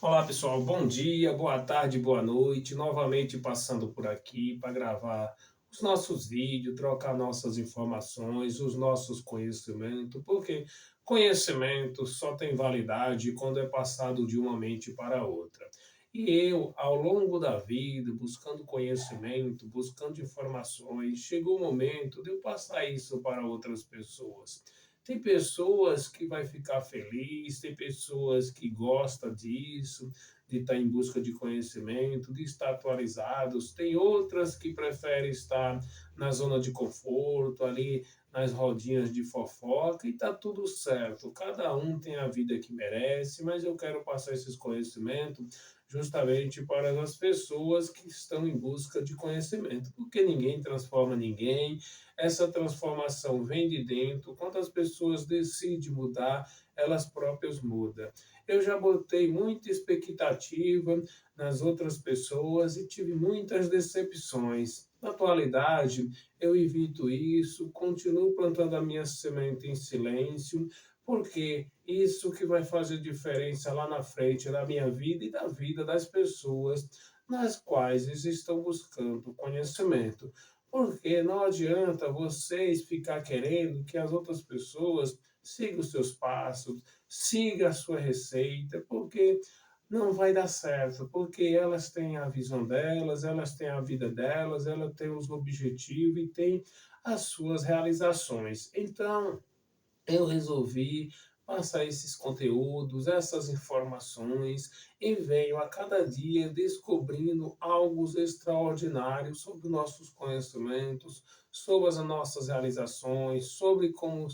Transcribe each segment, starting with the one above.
Olá pessoal, bom dia, boa tarde, boa noite. Novamente passando por aqui para gravar os nossos vídeos, trocar nossas informações, os nossos conhecimentos, porque conhecimento só tem validade quando é passado de uma mente para outra. E eu, ao longo da vida, buscando conhecimento, buscando informações, chegou o momento de eu passar isso para outras pessoas. Tem pessoas que vai ficar feliz, tem pessoas que gostam disso, de estar em busca de conhecimento, de estar atualizados. Tem outras que preferem estar na zona de conforto, ali nas rodinhas de fofoca, e está tudo certo. Cada um tem a vida que merece, mas eu quero passar esses conhecimentos justamente para as pessoas que estão em busca de conhecimento, porque ninguém transforma ninguém, essa transformação vem de dentro. Quando as pessoas decidem mudar, elas próprias mudam. Eu já botei muita expectativa nas outras pessoas e tive muitas decepções. Na atualidade, eu evito isso, continuo plantando a minha semente em silêncio, porque isso que vai fazer diferença lá na frente da minha vida e da vida das pessoas nas quais eles estão buscando conhecimento. Porque não adianta vocês ficar querendo que as outras pessoas sigam os seus passos, siga a sua receita, porque não vai dar certo, porque elas têm a visão delas, elas têm a vida delas, elas têm os objetivos e têm as suas realizações. Então, eu resolvi passar esses conteúdos, essas informações, e venho a cada dia descobrindo algo extraordinário sobre nossos conhecimentos, sobre as nossas realizações, sobre como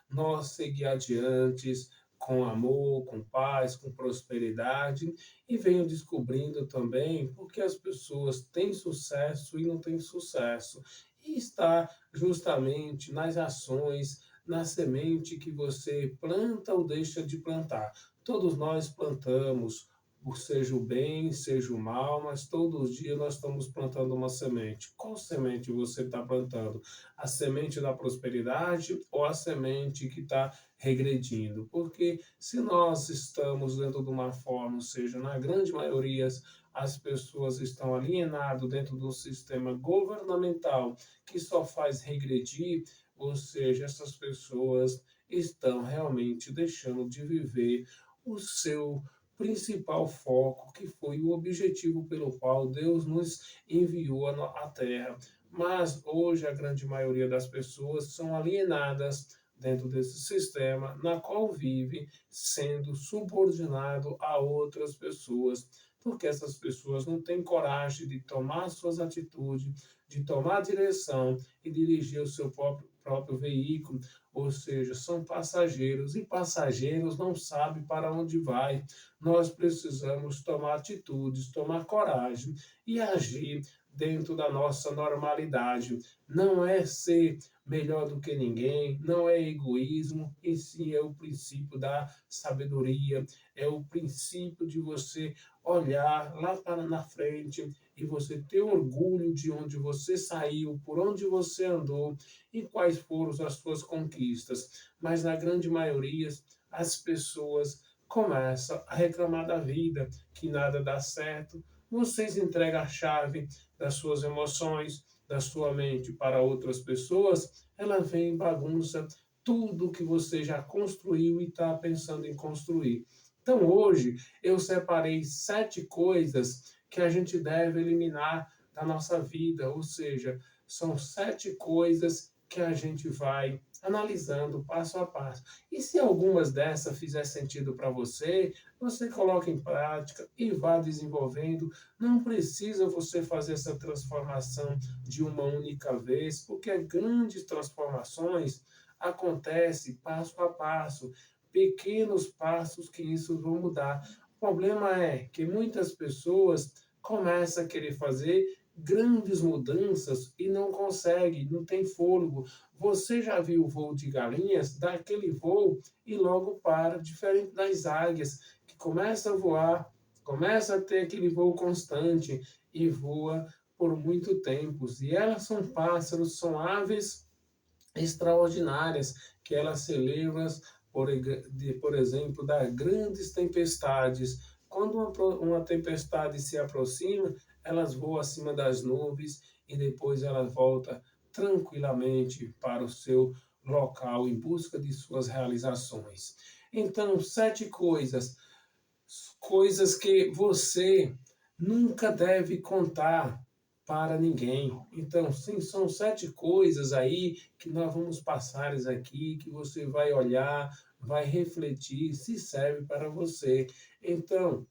nós seguir adiante com amor, com paz, com prosperidade, e venho descobrindo também porque as pessoas têm sucesso e não têm sucesso. E está justamente nas ações, na semente que você planta ou deixa de plantar. Todos nós plantamos, seja o bem, seja o mal, mas todos os dias nós estamos plantando uma semente. Qual semente você está plantando? A semente da prosperidade ou a semente que está regredindo? Porque se nós estamos dentro de uma forma, ou seja, na grande maioria as pessoas estão alienadas dentro do sistema governamental que só faz regredir, ou seja, essas pessoas estão realmente deixando de viver o seu principal foco, que foi o objetivo pelo qual Deus nos enviou à Terra. Mas hoje a grande maioria das pessoas são alienadas dentro desse sistema, na qual vive sendo subordinado a outras pessoas, porque essas pessoas não têm coragem de tomar suas atitudes, de tomar direção e dirigir o seu próprio veículo, ou seja, são passageiros e passageiros não sabem para onde vai. Nós precisamos tomar atitudes, tomar coragem e agir dentro da nossa normalidade. Não é ser melhor do que ninguém, não é egoísmo, e sim é o princípio da sabedoria, é o princípio de você olhar lá para na frente e você ter orgulho de onde você saiu, por onde você andou e quais foram as suas conquistas. Mas na grande maioria, as pessoas começam a reclamar da vida, que nada dá certo. Vocês entregam a chave das suas emoções, da sua mente para outras pessoas, ela vem e bagunça tudo que você já construiu e está pensando em construir. Então hoje eu separei 7 coisas que a gente deve eliminar da nossa vida, ou seja, são 7 coisas que a gente vai analisando passo a passo. E se algumas dessas fizer sentido para você, você coloca em prática e vá desenvolvendo. Não precisa você fazer essa transformação de uma única vez, porque grandes transformações acontecem passo a passo, pequenos passos que isso vão mudar. O problema é que muitas pessoas começam a querer fazer grandes mudanças e não consegue, não tem fôlego. Você já viu o voo de galinhas? Dá aquele voo e logo para, diferente das águias, que começa a voar, começa a ter aquele voo constante e voa por muito tempo. E elas são pássaros, são aves extraordinárias, que elas se livram, por exemplo, das grandes tempestades. quando uma tempestade se aproxima, elas voam acima das nuvens e depois elas voltam tranquilamente para o seu local em busca de suas realizações. Então, 7 coisas que você nunca deve contar para ninguém. Então, sim, são 7 coisas aí que nós vamos passar aqui, que você vai olhar, vai refletir se serve para você. Então,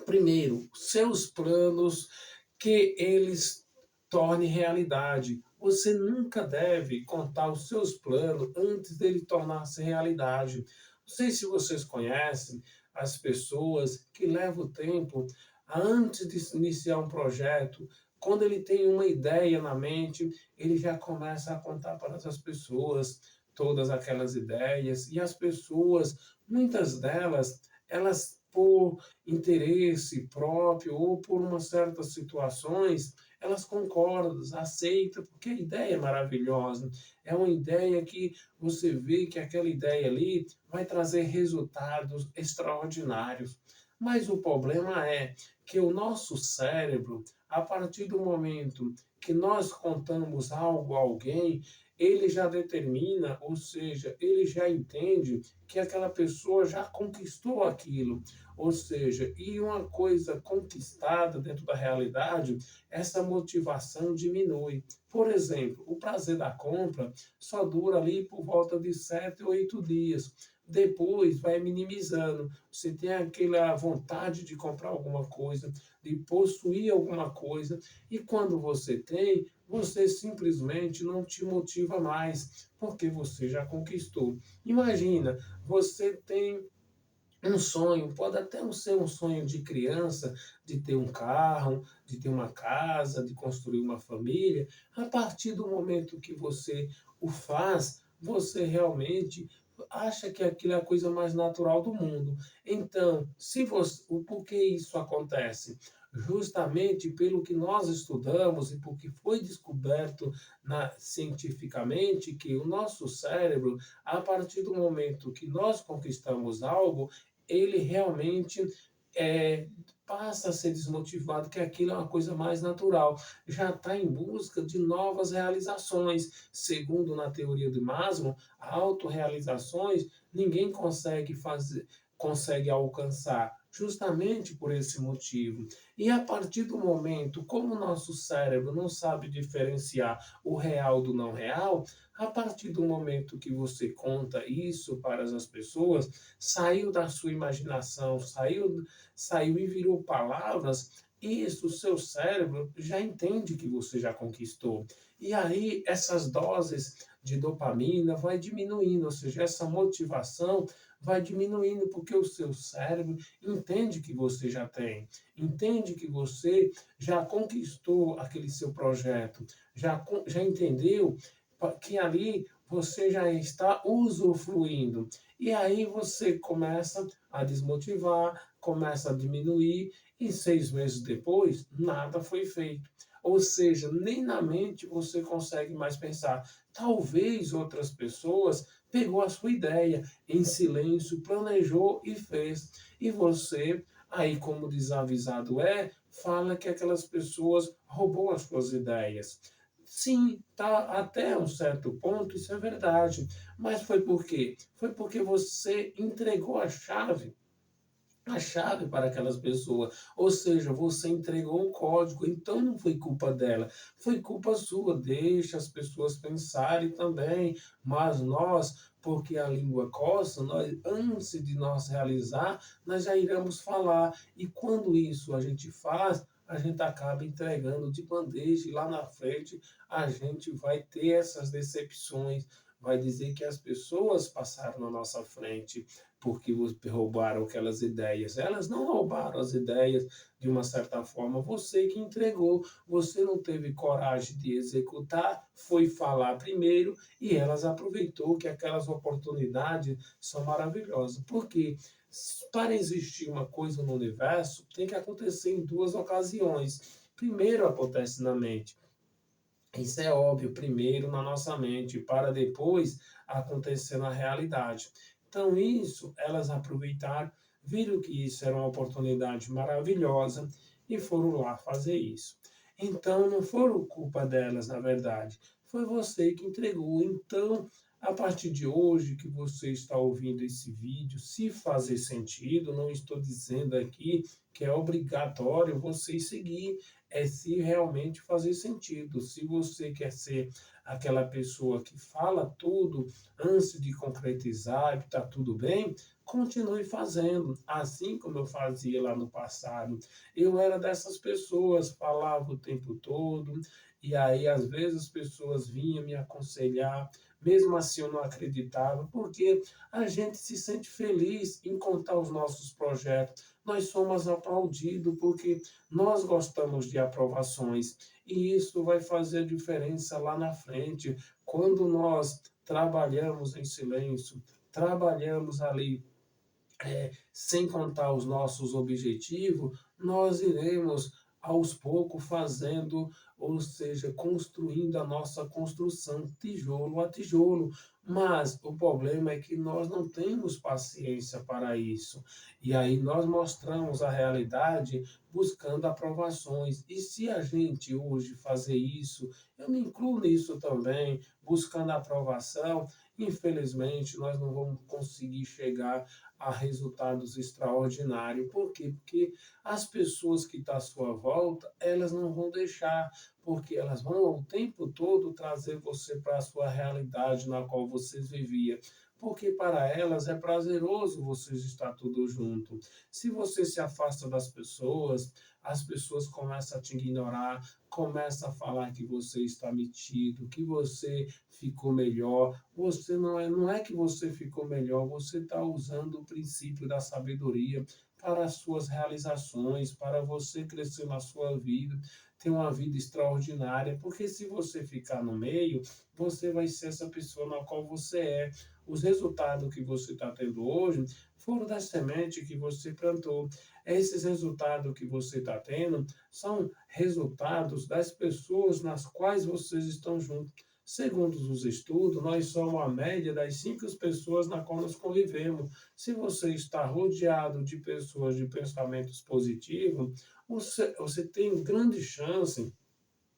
primeiro, seus planos que eles tornem realidade. Você nunca deve contar os seus planos antes dele tornar-se realidade. Não sei se vocês conhecem as pessoas que levam tempo antes de iniciar um projeto. Quando ele tem uma ideia na mente, ele já começa a contar para as pessoas todas aquelas ideias. E as pessoas, muitas delas, elas por interesse próprio ou por umas certas situações, elas concordam, aceitam, porque a ideia é maravilhosa. É uma ideia que você vê que aquela ideia ali vai trazer resultados extraordinários. Mas o problema é que o nosso cérebro, a partir do momento que nós contamos algo a alguém, ele já determina, ou seja, ele já entende que aquela pessoa já conquistou aquilo. Ou seja, e uma coisa conquistada dentro da realidade, essa motivação diminui. Por exemplo, o prazer da compra só dura ali por volta de 7 ou 8 dias. Depois vai minimizando. Você tem aquela vontade de comprar alguma coisa, de possuir alguma coisa, e quando você tem, você simplesmente não te motiva mais, porque você já conquistou. Imagina, você tem um sonho, pode até não ser um sonho de criança, de ter um carro, de ter uma casa, de construir uma família. A partir do momento que você o faz, você realmente acha que aquilo é a coisa mais natural do mundo. Então, se você, o porquê isso acontece? Justamente pelo que nós estudamos e porque foi descoberto cientificamente que o nosso cérebro, a partir do momento que nós conquistamos algo, ele realmente é, passa a ser desmotivado, que aquilo é uma coisa mais natural. Já está em busca de novas realizações. Segundo na teoria de Maslow, autorrealizações ninguém consegue fazer, consegue alcançar. Justamente por esse motivo. E a partir do momento, como o nosso cérebro não sabe diferenciar o real do não real, a partir do momento que você conta isso para as pessoas, saiu da sua imaginação, saiu e virou palavras, isso o seu cérebro já entende que você já conquistou. E aí essas doses de dopamina vai diminuindo, ou seja, essa motivação vai diminuindo porque o seu cérebro entende que você já tem, entende que você já conquistou aquele seu projeto, já entendeu que ali você já está usufruindo. E aí você começa a desmotivar, começa a diminuir, e 6 meses depois, nada foi feito. Ou seja, nem na mente você consegue mais pensar. Talvez outras pessoas pegou a sua ideia, em silêncio, planejou e fez. E você, aí como desavisado é, fala que aquelas pessoas roubou as suas ideias. Sim, tá até um certo ponto, isso é verdade. Mas foi por quê? Foi porque você entregou a chave para aquelas pessoas. Ou seja, você entregou o código, então não foi culpa dela, foi culpa sua. Deixa as pessoas pensarem também, mas nós, porque a língua coça, nós, antes de nós realizar, nós já iremos falar. E quando isso a gente faz, a gente acaba entregando de bandeja e lá na frente a gente vai ter essas decepções, vai dizer que as pessoas passaram na nossa frente porque roubaram aquelas ideias. Elas não roubaram as ideias de uma certa forma, você que entregou, você não teve coragem de executar, foi falar primeiro e elas aproveitou que aquelas oportunidades são maravilhosas. Porque para existir uma coisa no universo, tem que acontecer em 2 ocasiões. Primeiro acontece na mente. Isso é óbvio, primeiro na nossa mente, para depois acontecer na realidade. Então, isso elas aproveitaram, viram que isso era uma oportunidade maravilhosa e foram lá fazer isso. Então, não foram culpa delas, na verdade, foi você que entregou. Então, a partir de hoje que você está ouvindo esse vídeo, se fazer sentido, não estou dizendo aqui que é obrigatório você seguir, é se realmente fazer sentido. Se você quer ser aquela pessoa que fala tudo antes de concretizar, que está tudo bem, continue fazendo, assim como eu fazia lá no passado. Eu era dessas pessoas, falava o tempo todo, e aí às vezes as pessoas vinham me aconselhar, mesmo assim eu não acreditava, porque a gente se sente feliz em contar os nossos projetos. Nós somos aplaudidos porque nós gostamos de aprovações e isso vai fazer diferença lá na frente, quando nós trabalhamos em silêncio, trabalhamos ali sem contar os nossos objetivos, nós iremos aos poucos fazendo, ou seja, construindo a nossa construção tijolo a tijolo. Mas o problema é que nós não temos paciência para isso. E aí nós mostramos a realidade buscando aprovações. E se a gente hoje fazer isso, eu me incluo nisso também, buscando aprovação, infelizmente nós não vamos conseguir chegar a resultados extraordinários. Por quê? Porque as pessoas que estão à sua volta, elas não vão deixar, porque elas vão o tempo todo trazer você para a sua realidade na qual vocês viviam. Porque para elas é prazeroso vocês estar tudo junto. Se você se afasta das pessoas, as pessoas começam a te ignorar, começam a falar que você está metido, que você ficou melhor. Você não é que você ficou melhor, você está usando o princípio da sabedoria para as suas realizações, para você crescer na sua vida, ter uma vida extraordinária, porque se você ficar no meio, você vai ser essa pessoa na qual você é. Os resultados que você está tendo hoje foram da semente que você plantou. Esses resultados que você está tendo são resultados das pessoas nas quais vocês estão juntos. Segundo os estudos, nós somos a média das 5 pessoas na qual nós convivemos. Se você está rodeado de pessoas de pensamentos positivos, você tem grande chance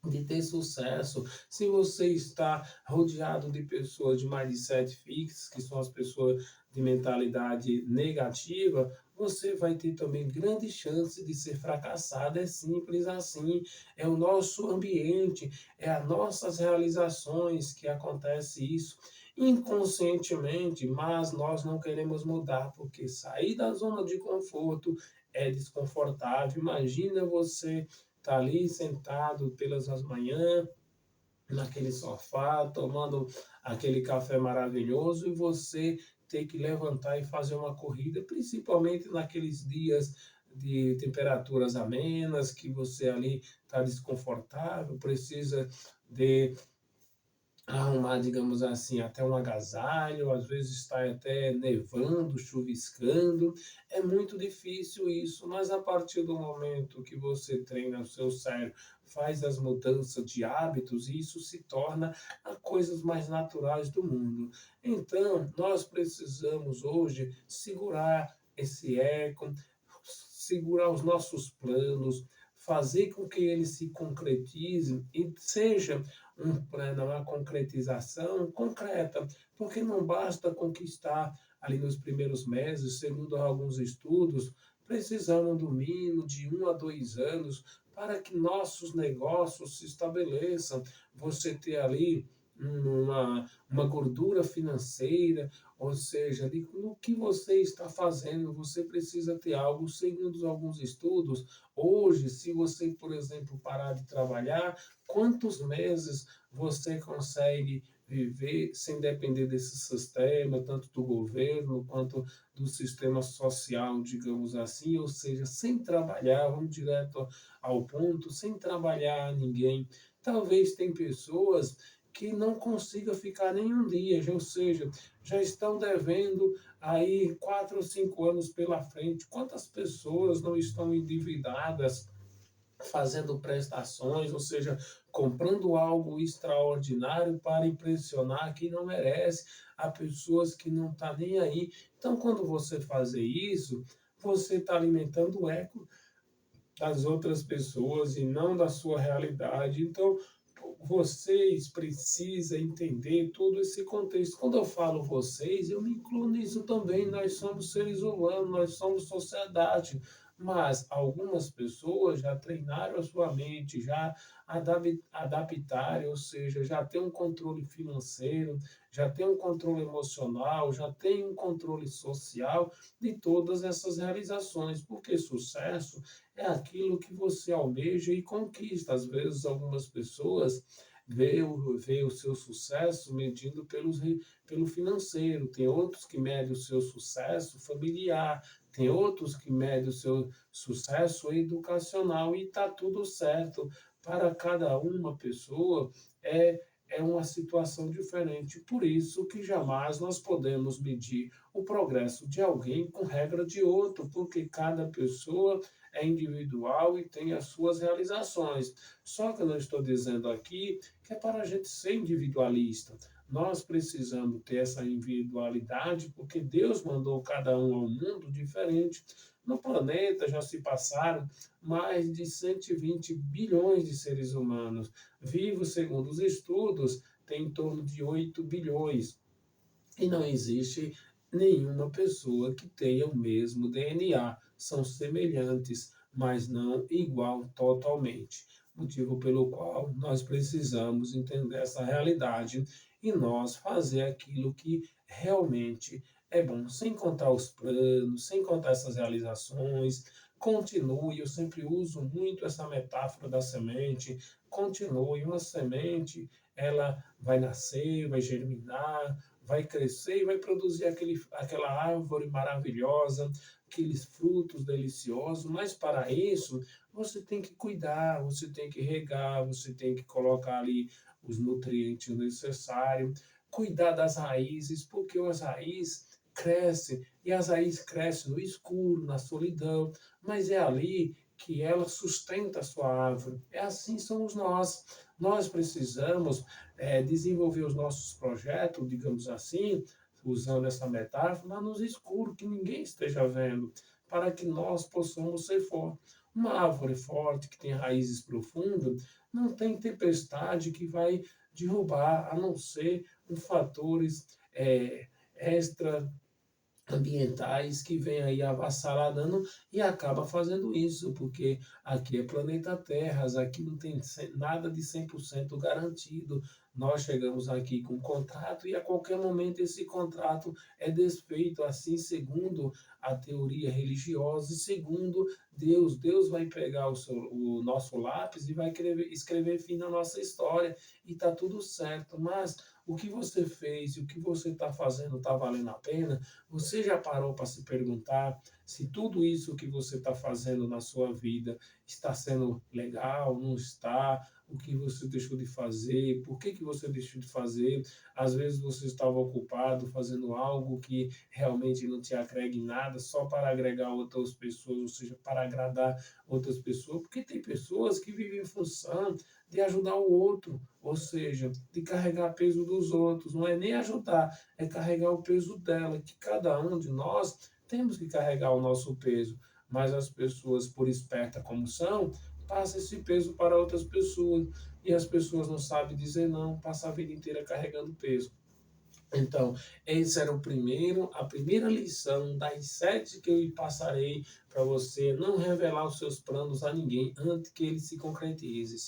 de ter sucesso. Se você está rodeado de pessoas de mindset fixo, que são as pessoas de mentalidade negativa, você vai ter também grande chance de ser fracassado. É simples assim. É o nosso ambiente, é as nossas realizações que acontece isso inconscientemente, mas nós não queremos mudar, porque sair da zona de conforto é desconfortável. Imagina você tá ali sentado pelas manhãs, naquele sofá, tomando aquele café maravilhoso e você ter que levantar e fazer uma corrida, principalmente naqueles dias de temperaturas amenas, que você ali está desconfortável, precisa de arrumar, digamos assim, até um agasalho, às vezes está até nevando, chuviscando. É muito difícil isso, mas a partir do momento que você treina o seu cérebro, faz as mudanças de hábitos, isso se torna as coisas mais naturais do mundo. Então, nós precisamos hoje segurar esse eco, segurar os nossos planos, fazer com que eles se concretizem e seja um plano, uma concretização concreta, porque não basta conquistar ali nos primeiros meses, segundo alguns estudos, precisamos no mínimo de 1 a 2 anos para que nossos negócios se estabeleçam. Você ter ali uma gordura financeira, ou seja, no que você está fazendo, você precisa ter algo, segundo alguns estudos. Hoje, se você, por exemplo, parar de trabalhar, quantos meses você consegue viver sem depender desse sistema, tanto do governo quanto do sistema social, digamos assim, ou seja, sem trabalhar, vamos direto ao ponto, sem trabalhar ninguém. Talvez tem pessoas que não consigam ficar nenhum dia, ou seja, já estão devendo aí 4 ou 5 anos pela frente. Quantas pessoas não estão endividadas, fazendo prestações, ou seja, comprando algo extraordinário para impressionar quem não merece, a pessoas que não estão nem aí. Então, quando você fazer isso, você está alimentando o eco das outras pessoas e não da sua realidade. Então, vocês precisam entender todo esse contexto. Quando eu falo vocês, eu me incluo nisso também. Nós somos seres humanos, nós somos sociedade. Mas algumas pessoas já treinaram a sua mente, já adaptaram, ou seja, já tem um controle financeiro, já tem um controle emocional, já tem um controle social de todas essas realizações. Porque sucesso é aquilo que você almeja e conquista. Às vezes, algumas pessoas vê o seu sucesso medindo pelo financeiro, tem outros que medem o seu sucesso familiar, tem outros que medem o seu sucesso educacional e está tudo certo. Para cada uma pessoa é uma situação diferente. Por isso que jamais nós podemos medir o progresso de alguém com regra de outro, porque cada pessoa é individual e tem as suas realizações. Só que eu não estou dizendo aqui que é para a gente ser individualista. Nós precisamos ter essa individualidade porque Deus mandou cada um ao mundo diferente. No planeta já se passaram mais de 120 bilhões de seres humanos. Vivos, segundo os estudos, tem em torno de 8 bilhões. E não existe nenhuma pessoa que tenha o mesmo DNA. São semelhantes, mas não igual totalmente. Motivo pelo qual nós precisamos entender essa realidade e nós fazer aquilo que realmente é bom, sem contar os planos, sem contar essas realizações. Continue, eu sempre uso muito essa metáfora da semente. Continue, uma semente, ela vai nascer, vai germinar, vai crescer e vai produzir aquela árvore maravilhosa, aqueles frutos deliciosos, mas para isso você tem que cuidar, você tem que regar, você tem que colocar ali os nutrientes necessários, cuidar das raízes, porque as raízes crescem e as raízes crescem no escuro, na solidão, mas é ali que ela sustenta a sua árvore. É assim somos nós. Nós precisamos desenvolver os nossos projetos, digamos assim, usando essa metáfora, lá nos escuros, que ninguém esteja vendo, para que nós possamos ser fortes. Uma árvore forte que tem raízes profundas, não tem tempestade que vai derrubar, a não ser um fatores extra ambientais que vem aí avassaladando e acaba fazendo isso, porque aqui é planeta Terra, aqui não tem nada de 100% garantido. Nós chegamos aqui com um contrato e a qualquer momento esse contrato é desfeito, assim segundo a teoria religiosa e segundo Deus. Deus vai pegar o nosso lápis e vai escrever fim na nossa história e está tudo certo, mas o que você fez e o que você está fazendo está valendo a pena? Você já parou para se perguntar se tudo isso que você está fazendo na sua vida está sendo legal, não está? O que você deixou de fazer? Por que você deixou de fazer? Às vezes você estava ocupado fazendo algo que realmente não te agrega em nada, só para agregar outras pessoas, ou seja, para agradar outras pessoas, porque tem pessoas que vivem em função de ajudar o outro, ou seja, de carregar peso dos outros. Não é nem ajudar, é carregar o peso dela, que cada um de nós temos que carregar o nosso peso, mas as pessoas, por esperta como são, passam esse peso para outras pessoas, e as pessoas não sabem dizer não, passam a vida inteira carregando peso. Então, esse era a primeira lição das 7 que eu passarei para você não revelar os seus planos a ninguém antes que eles se concretizem.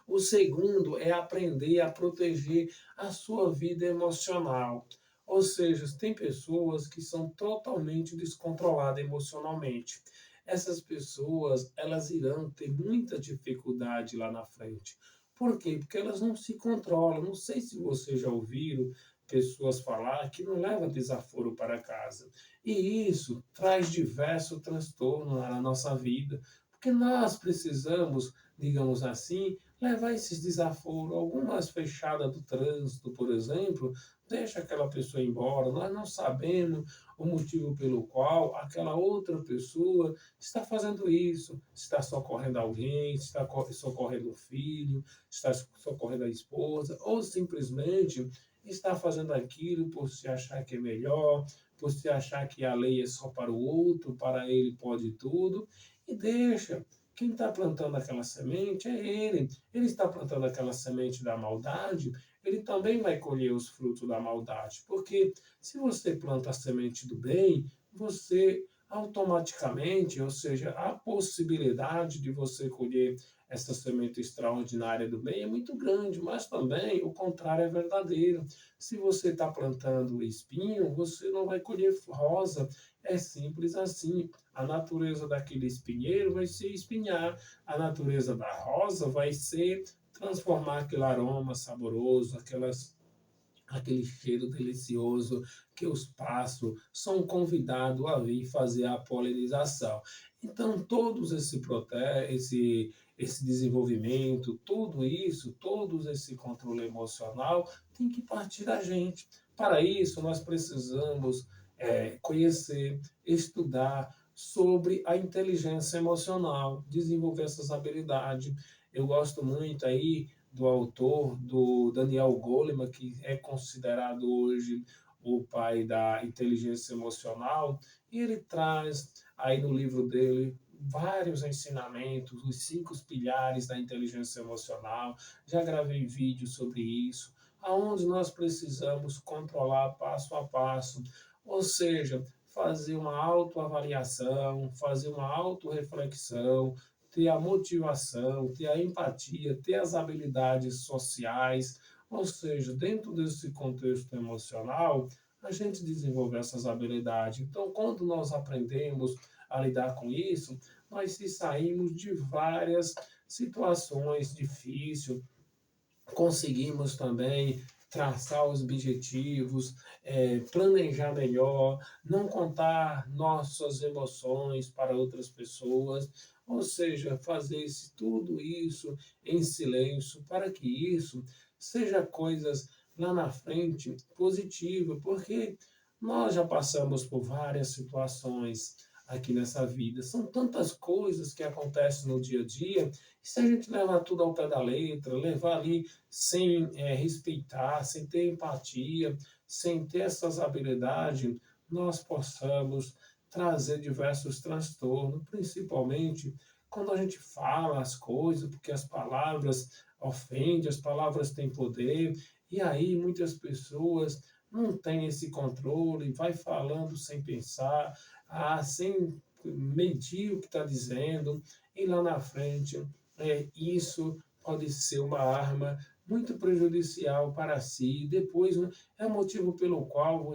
O segundo é aprender a proteger a sua vida emocional. Ou seja, tem pessoas que são totalmente descontroladas emocionalmente. Essas pessoas, elas irão ter muita dificuldade lá na frente. Por quê? Porque elas não se controlam. Não sei se vocês já ouviram pessoas falar que não leva desaforo para casa. E isso traz diversos transtornos na nossa vida, porque nós precisamos, digamos assim, levar esses desaforos. Algumas fechadas do trânsito, por exemplo, deixa aquela pessoa embora. Nós não sabemos o motivo pelo qual aquela outra pessoa está fazendo isso. Está socorrendo alguém, está socorrendo o filho, está socorrendo a esposa, ou simplesmente está fazendo aquilo por se achar que é melhor, você achar que a lei é só para o outro, para ele pode tudo, e deixa. Quem está plantando aquela semente é ele. Ele está plantando aquela semente da maldade, ele também vai colher os frutos da maldade. Porque se você planta a semente do bem, você automaticamente, ou seja, a possibilidade de você colher essa semente extraordinária do bem é muito grande, mas também o contrário é verdadeiro. Se você está plantando espinho, você não vai colher rosa. É simples assim. A natureza daquele espinheiro vai ser espinhar, a natureza da rosa vai ser transformar aquele aroma saboroso, aquele cheiro delicioso que os pássaros são convidados a vir fazer a polinização. Então, todos esse desenvolvimento, tudo isso, todo esse controle emocional tem que partir da gente. Para isso, nós precisamos conhecer, estudar sobre a inteligência emocional, desenvolver essas habilidades. Eu gosto muito aí do autor, do Daniel Goleman, que é considerado hoje o pai da inteligência emocional, e ele traz aí no livro dele vários ensinamentos, os 5 pilares da inteligência emocional. Já gravei vídeo sobre isso, aonde nós precisamos controlar passo a passo, ou seja, fazer uma autoavaliação, fazer uma autorreflexão, ter a motivação, ter a empatia, ter as habilidades sociais, ou seja, dentro desse contexto emocional, a gente desenvolve essas habilidades. Então, quando nós aprendemos a lidar com isso, nós se saímos de várias situações difíceis, conseguimos também traçar os objetivos, planejar melhor, não contar nossas emoções para outras pessoas, ou seja, fazer tudo isso em silêncio, para que isso seja coisas lá na frente positiva, porque nós já passamos por várias situações aqui nessa vida. São tantas coisas que acontecem no dia a dia, e se a gente levar tudo ao pé da letra, levar ali sem respeitar, sem ter empatia, sem ter essas habilidades, nós possamos trazer diversos transtornos, principalmente quando a gente fala as coisas, porque as palavras ofendem, as palavras têm poder, e aí muitas pessoas não têm esse controle, vai falando sem pensar, sem medir o que está dizendo, e lá na frente isso pode ser uma arma muito prejudicial para si. Depois, né, é o motivo pelo qual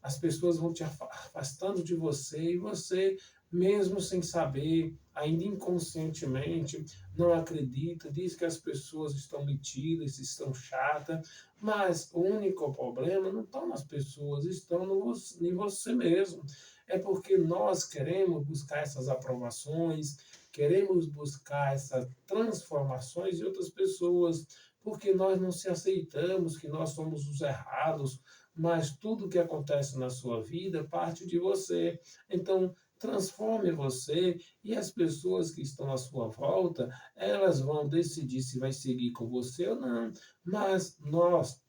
as pessoas vão te afastando de você e você, mesmo sem saber, ainda inconscientemente, não acredita, diz que as pessoas estão metidas, estão chatas, mas o único problema não está nas pessoas, estão em você mesmo. É porque nós queremos buscar essas aprovações, queremos buscar essas transformações em outras pessoas, porque nós não se aceitamos que nós somos os errados, mas tudo que acontece na sua vida parte de você. Então, transforme você e as pessoas que estão à sua volta, elas vão decidir se vai seguir com você ou não. Mas nós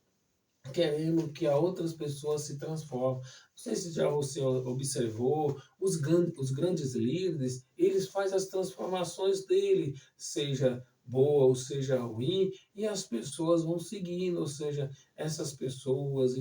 querendo que a outras pessoas se transformem. Não sei se já você observou, os grandes líderes, eles fazem as transformações dele, seja boa ou seja ruim, e as pessoas vão seguindo, ou seja, essas pessoas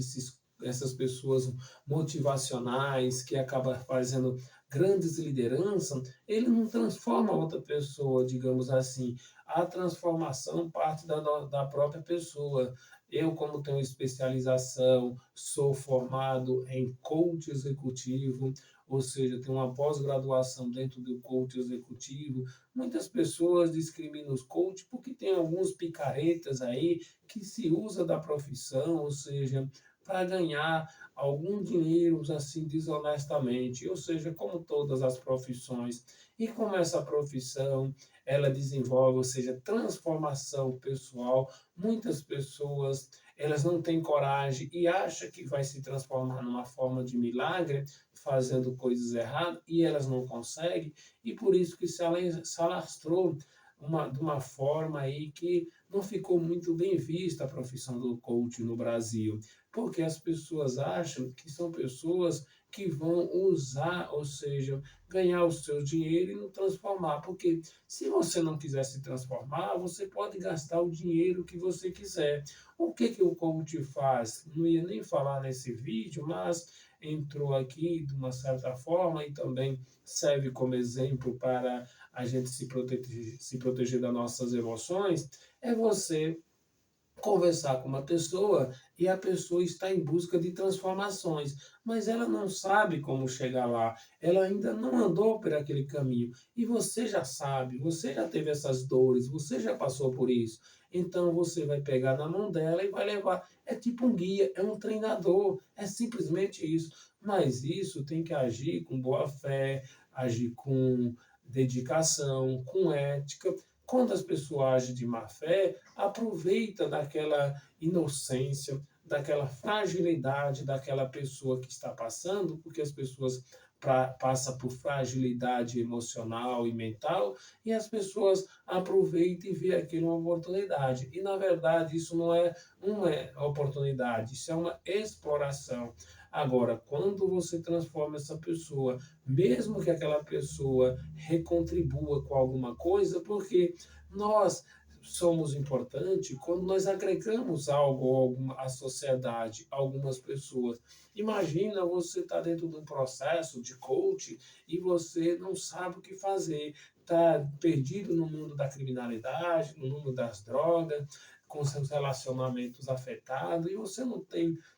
motivacionais que acabam fazendo grandes lideranças, ele não transforma outra pessoa, digamos assim. A transformação parte da própria pessoa. Eu, como tenho especialização, sou formado em coach executivo, ou seja, tenho uma pós-graduação dentro do coach executivo. Muitas pessoas discriminam os coaches porque tem alguns picaretas aí que se usa da profissão, ou seja, para ganhar algum dinheiro assim desonestamente, ou seja, como todas as profissões. E como essa profissão ela desenvolve, ou seja, transformação pessoal, muitas pessoas elas não têm coragem e acham que vai se transformar numa forma de milagre, fazendo coisas erradas, e elas não conseguem, e por isso que se alastrou de uma forma aí que não ficou muito bem vista a profissão do coach no Brasil. porque as pessoas acham que são pessoas que vão usar, ou seja, ganhar o seu dinheiro e não transformar, porque se você não quiser se transformar, você pode gastar o dinheiro que você quiser. O que o coach faz? Não ia nem falar nesse vídeo, mas entrou aqui de uma certa forma e também serve como exemplo para a gente se proteger das nossas emoções, é você conversar com uma pessoa e a pessoa está em busca de transformações, mas ela não sabe como chegar lá, ela ainda não andou por aquele caminho. E você já sabe, você já teve essas dores, você já passou por isso. Então você vai pegar na mão dela e vai levar. É tipo um guia, é um treinador, é simplesmente isso. Mas isso tem que agir com boa fé, agir com dedicação, com ética. Quando as pessoas agem de má fé, aproveita daquela inocência, daquela fragilidade daquela pessoa que está passando, porque as pessoas passam por fragilidade emocional e mental, e as pessoas aproveitam e veem aquilo uma oportunidade. E, na verdade, isso não é uma oportunidade, isso é uma exploração. Agora, quando você transforma essa pessoa, mesmo que aquela pessoa recontribua com alguma coisa, porque nós somos importantes quando nós agregamos algo à sociedade, a algumas pessoas. Imagina você estar dentro de um processo de coach e você não sabe o que fazer, está perdido no mundo da criminalidade, no mundo das drogas, com seus relacionamentos afetados e você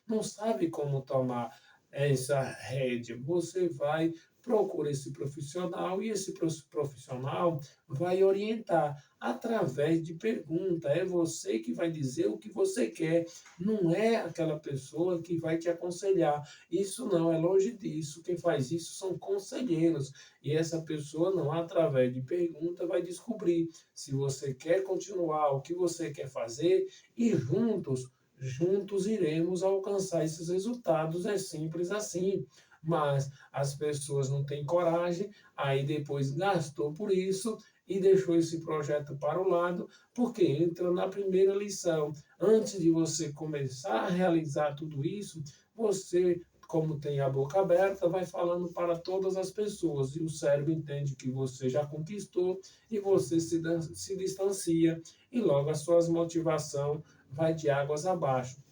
não sabe como tomar essa rédea. Você vai procura esse profissional e esse profissional vai orientar através de pergunta. É você que vai dizer o que você quer, não é aquela pessoa que vai te aconselhar. Isso não, é longe disso. Quem faz isso são conselheiros. E essa pessoa não, através de pergunta, vai descobrir se você quer continuar, o que você quer fazer e juntos iremos alcançar esses resultados. É simples assim. Mas as pessoas não têm coragem, aí depois gastou por isso e deixou esse projeto para o lado, porque entra na primeira lição. Antes de você começar a realizar tudo isso, você, como tem a boca aberta, vai falando para todas as pessoas, e o cérebro entende que você já conquistou e você se distancia, e logo a sua motivação vai de águas abaixo.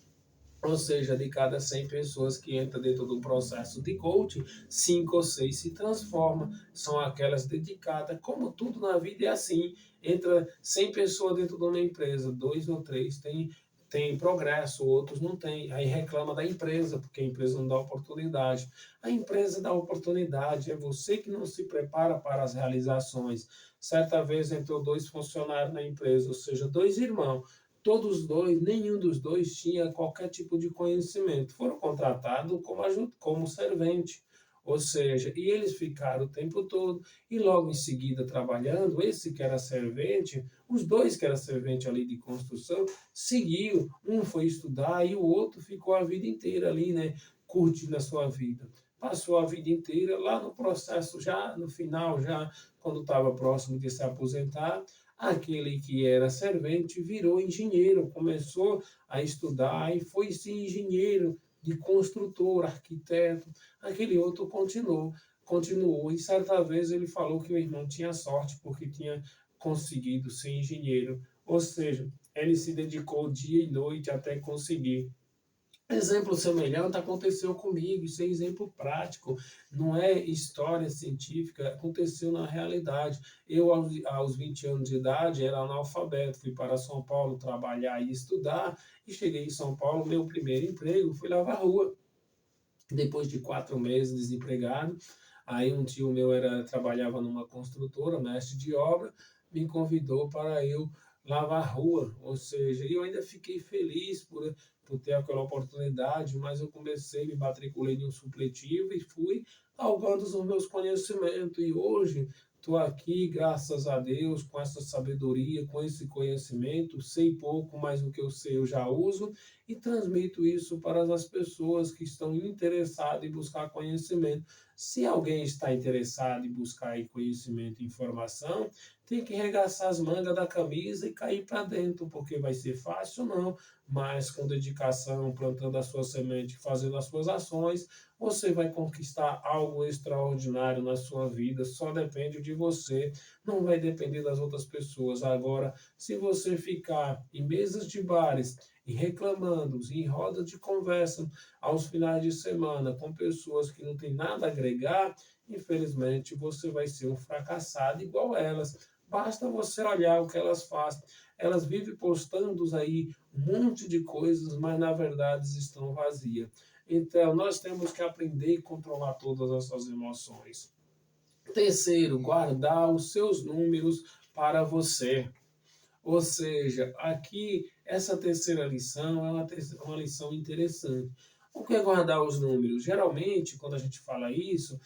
Ou seja, de cada 100 pessoas que entram dentro do processo de coaching, 5 ou 6 se transformam, são aquelas dedicadas. Como tudo na vida é assim, entra 100 pessoas dentro de uma empresa, 2 ou 3 tem progresso, outros não têm. Aí reclama da empresa, porque a empresa não dá oportunidade. A empresa dá oportunidade, é você que não se prepara para as realizações. Certa vez entrou 2 funcionários na empresa, ou seja, 2 irmãos. Todos os dois, nenhum dos dois tinha qualquer tipo de conhecimento. Foram contratados como servente. Ou seja, e eles ficaram o tempo todo e logo em seguida trabalhando, esse que era servente, os dois que eram servente ali de construção, seguiu, um foi estudar e o outro ficou a vida inteira ali, né, curtindo a sua vida. Passou a vida inteira lá no processo, já no final, já quando estava próximo de se aposentar, aquele que era servente virou engenheiro, começou a estudar e foi-se engenheiro de construtor, arquiteto. Aquele outro continuou. E certa vez ele falou que o irmão tinha sorte porque tinha conseguido ser engenheiro. Ou seja, ele se dedicou dia e noite até conseguir. Exemplo semelhante aconteceu comigo, isso é exemplo prático, não é história científica, aconteceu na realidade. Eu, aos 20 anos de idade, era analfabeto, fui para São Paulo trabalhar e estudar, e cheguei em São Paulo, meu primeiro emprego foi lavar rua. Depois de 4 meses desempregado, aí um tio meu trabalhava numa construtora, mestre de obra, me convidou para eu lavar rua, ou seja, eu ainda fiquei feliz por ter aquela oportunidade, mas eu comecei, me matriculei em um supletivo e fui galgando os meus conhecimentos, e hoje estou aqui, graças a Deus, com essa sabedoria, com esse conhecimento, sei pouco, mas o que eu sei eu já uso, e transmito isso para as pessoas que estão interessadas em buscar conhecimento. Se alguém está interessado em buscar aí conhecimento e informação, tem que regaçar as mangas da camisa e cair para dentro, porque vai ser fácil, não, mas com dedicação, plantando a sua semente, fazendo as suas ações, você vai conquistar algo extraordinário na sua vida, só depende de você, não vai depender das outras pessoas. Agora, se você ficar em mesas de bares e reclamando, em rodas de conversa aos finais de semana com pessoas que não têm nada a agregar, infelizmente você vai ser um fracassado igual elas. Basta você olhar o que elas fazem. Elas vivem postando aí um monte de coisas, mas na verdade estão vazias. Então, nós temos que aprender a controlar todas as nossas emoções. Terceiro, guardar os seus números para você. Ou seja, aqui, essa terceira lição é uma lição interessante. O que é guardar os números? Geralmente, quando a gente fala isso,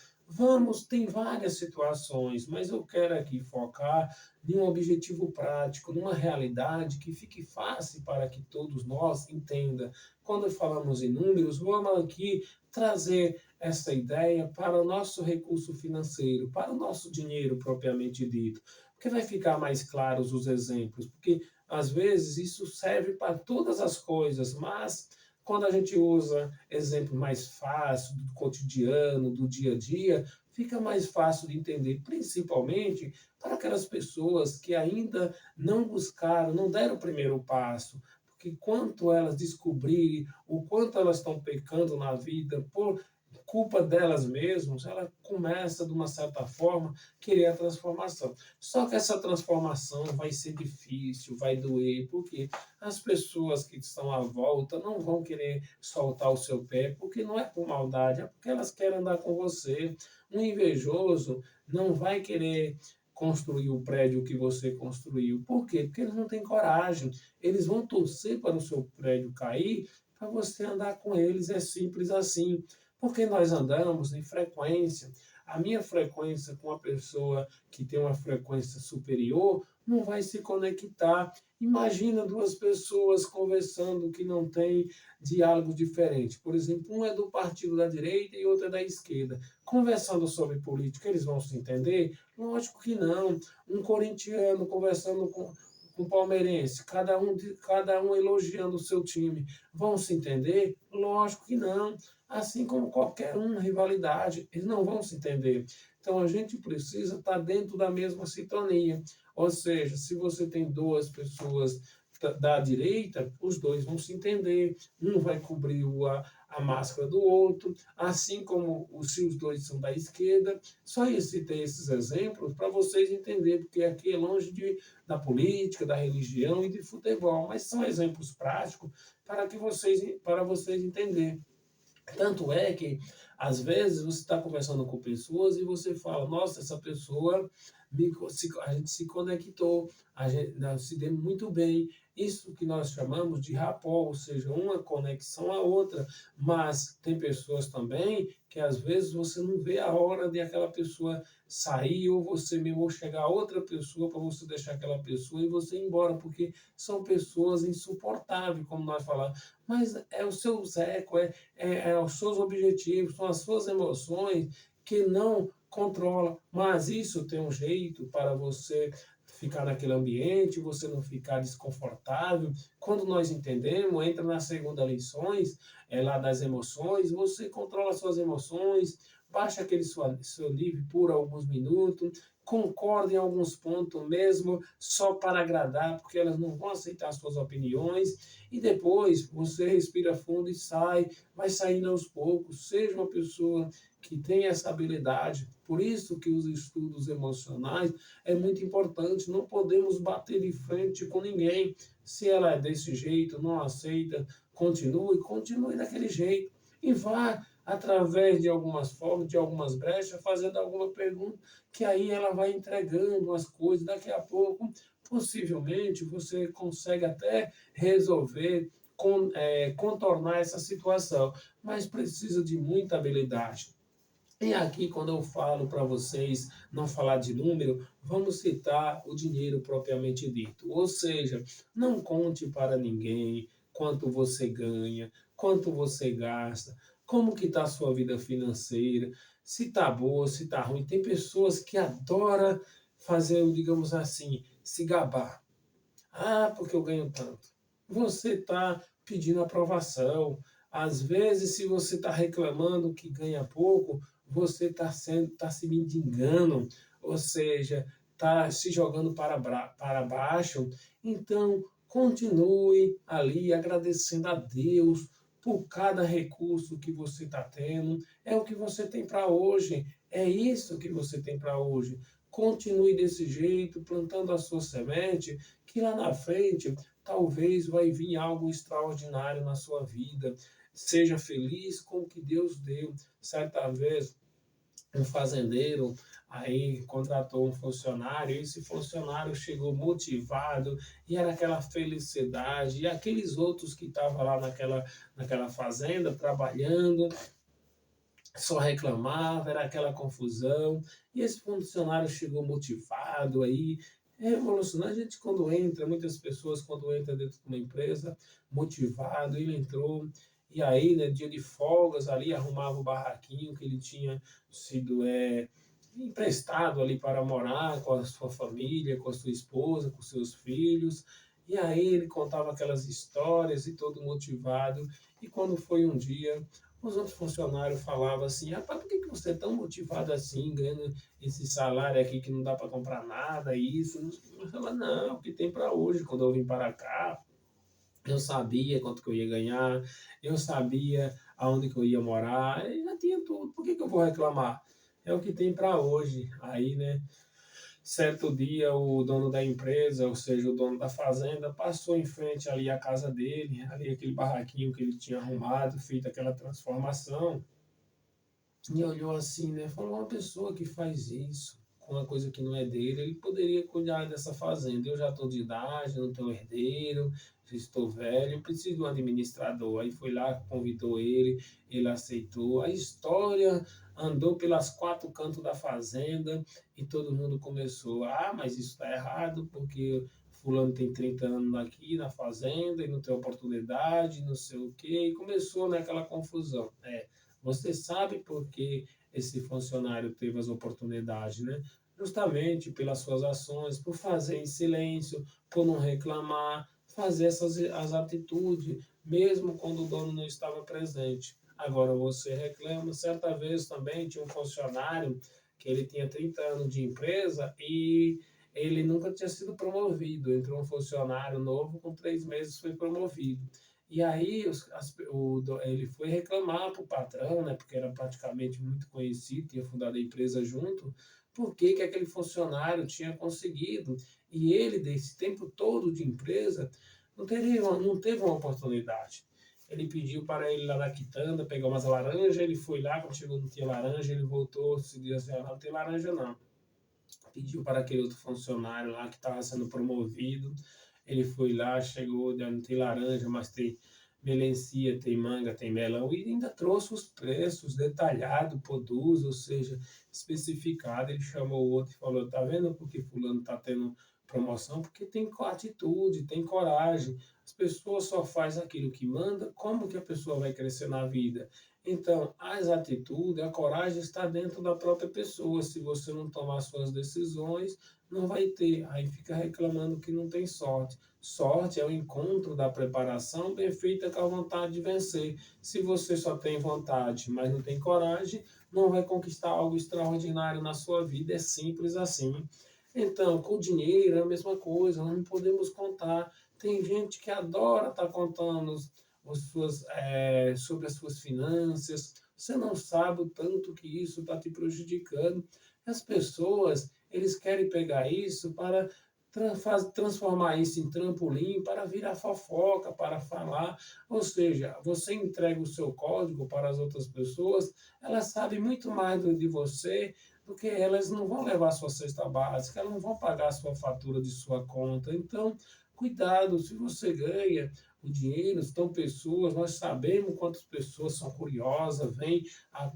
tem várias situações, mas eu quero aqui focar em um objetivo prático, numa realidade que fique fácil para que todos nós entendam. Quando falamos em números, vamos aqui trazer essa ideia para o nosso recurso financeiro, para o nosso dinheiro propriamente dito, porque vai ficar mais claros os exemplos, porque às vezes isso serve para todas as coisas, mas quando a gente usa exemplo mais fácil do cotidiano, do dia a dia, fica mais fácil de entender, principalmente para aquelas pessoas que ainda não buscaram, não deram o primeiro passo, porque quanto elas descobrirem o quanto elas estão pecando na vida por culpa delas mesmas, ela começa, de uma certa forma, querer a transformação. Só que essa transformação vai ser difícil, vai doer, porque as pessoas que estão à volta não vão querer soltar o seu pé, porque não é por maldade, é porque elas querem andar com você. Um invejoso não vai querer construir o prédio que você construiu. Por quê? Porque eles não têm coragem. Eles vão torcer para o seu prédio cair para você andar com eles. É simples assim. Porque nós andamos em frequência. A minha frequência com a pessoa que tem uma frequência superior não vai se conectar. Imagina duas pessoas conversando que não têm diálogo diferente. Por exemplo, um é do partido da direita e outro é da esquerda. Conversando sobre política, eles vão se entender? Lógico que não. Um corintiano conversando com um palmeirense, cada um elogiando o seu time, vão se entender? Lógico que não. Assim como qualquer rivalidade, eles não vão se entender. Então a gente precisa estar dentro da mesma sintonia. Ou seja, se você tem duas pessoas da direita, os dois vão se entender. Um vai cobrir a máscara do outro, assim como se os dois são da esquerda. Só eu citei esses exemplos para vocês entenderem, porque aqui é longe da política, da religião e de futebol, mas são exemplos práticos para vocês entenderem. Tanto é que, às vezes, você está conversando com pessoas e você fala, nossa, essa pessoa, a gente se conectou, a gente se deu muito bem. Isso que nós chamamos de rapport, ou seja, uma conexão à outra. Mas tem pessoas também que, às vezes, você não vê a hora de aquela pessoa sair ou você mesmo ou chegar outra pessoa para você deixar aquela pessoa e você ir embora, porque são pessoas insuportáveis, como nós falamos. Mas é o seu eco, é os seus objetivos, são as suas emoções que não controla. Mas isso tem um jeito para você ficar naquele ambiente, você não ficar desconfortável. Quando nós entendemos, entra na segunda lições, lá das emoções, você controla suas emoções, baixa aquele seu nível por alguns minutos, concorda em alguns pontos mesmo, só para agradar, porque elas não vão aceitar suas opiniões, e depois você respira fundo e sai, vai saindo aos poucos, seja uma pessoa que tem essa habilidade. Por isso que os estudos emocionais é muito importante, não podemos bater de frente com ninguém. Se ela é desse jeito, não aceita, continue daquele jeito. E vá, através de algumas formas, de algumas brechas, fazendo alguma pergunta, que aí ela vai entregando as coisas. Daqui a pouco, possivelmente, você consegue até resolver, contornar essa situação, mas precisa de muita habilidade. E aqui, quando eu falo para vocês não falar de número, vamos citar o dinheiro propriamente dito. Ou seja, não conte para ninguém quanto você ganha, quanto você gasta, como que está a sua vida financeira. se tá boa, se tá ruim. Tem pessoas que adoram fazer, digamos assim, se gabar. Ah, porque eu ganho tanto. Você está pedindo aprovação. Às vezes, se você está reclamando que ganha pouco, você está se mendigando, ou seja, está se jogando para baixo. Então, continue ali agradecendo a Deus por cada recurso que você está tendo. É o que você tem para hoje. É isso que você tem para hoje. Continue desse jeito, plantando a sua semente, que lá na frente talvez vai vir algo extraordinário na sua vida. Seja feliz com o que Deus deu. Certa vez, um fazendeiro aí contratou um funcionário, e esse funcionário chegou motivado, e era aquela felicidade, e aqueles outros que estavam lá naquela fazenda trabalhando, só reclamava, era aquela confusão, e esse funcionário chegou motivado aí, é revolucionário. A gente quando entra, muitas pessoas quando entra dentro de uma empresa, motivado, ele entrou, e aí, né, dia de folgas ali, arrumava o barraquinho que ele tinha sido emprestado ali para morar com a sua família, com a sua esposa, com seus filhos, e aí ele contava aquelas histórias e todo motivado, e quando foi um dia, os outros funcionários falavam assim: rapaz, por que você é tão motivado assim, ganhando esse salário aqui que não dá para comprar nada, isso? Eu falava: não, o que tem para hoje, quando eu vim para cá, eu sabia quanto que eu ia ganhar, eu sabia aonde que eu ia morar, eu já tinha tudo, por que eu vou reclamar? É o que tem para hoje. Aí, né? Certo dia, o dono da empresa, ou seja, o dono da fazenda, passou em frente ali à casa dele, ali aquele barraquinho que ele tinha arrumado, feito aquela transformação, e olhou assim, né? Falou: uma pessoa que faz isso com uma coisa que não é dele, ele poderia cuidar dessa fazenda. Eu já estou de idade, não tenho herdeiro, já estou velho, preciso de um administrador. Aí foi lá, convidou ele aceitou. A história andou pelas quatro cantos da fazenda e todo mundo começou: ah, mas isso está errado, porque fulano tem 30 anos aqui na fazenda e não tem oportunidade, não sei o quê. E começou naquela confusão. Você sabe por que esse funcionário teve as oportunidades, né? Justamente pelas suas ações, por fazer em silêncio, por não reclamar, fazer as atitudes, mesmo quando o dono não estava presente. Agora você reclama. Certa vez também tinha um funcionário que ele tinha 30 anos de empresa e ele nunca tinha sido promovido. Entrou um funcionário novo, com 3 meses foi promovido. E aí ele foi reclamar para o patrão, né, porque era praticamente muito conhecido, tinha fundado a empresa junto, por que que aquele funcionário tinha conseguido. E ele, desse tempo todo de empresa, não teve uma oportunidade. Ele pediu para ele lá na quitanda pegar umas laranjas, ele foi lá, quando chegou não tinha laranja, ele voltou, se disse assim: "Ah, não tem laranja não". Pediu para aquele outro funcionário lá que estava sendo promovido. Ele foi lá, chegou, não tem laranja, mas tem melancia, tem manga, tem melão, e ainda trouxe os preços detalhados, produz, ou seja, especificado. Ele chamou o outro e falou: tá vendo por que fulano está tendo promoção? Porque tem atitude, tem coragem. As pessoas só fazem aquilo que manda, como que a pessoa vai crescer na vida? Então, as atitudes, a coragem está dentro da própria pessoa. Se você não tomar suas decisões, não vai ter. Aí fica reclamando que não tem sorte. Sorte é o encontro da preparação bem feita com a vontade de vencer. Se você só tem vontade, mas não tem coragem, não vai conquistar algo extraordinário na sua vida. É simples assim. Então, com o dinheiro é a mesma coisa, nós não podemos contar. Tem gente que adora estar contando sobre as suas finanças. Você não sabe o tanto que isso está te prejudicando. As pessoas, eles querem pegar isso para transformar isso em trampolim para virar fofoca, para falar. Ou seja, você entrega o seu código para as outras pessoas, elas sabem muito mais de você do que elas não vão levar sua cesta básica, elas não vão pagar a sua fatura de sua conta. Então, cuidado, se você ganha o dinheiro, estão pessoas, nós sabemos quantas pessoas são curiosas, vêm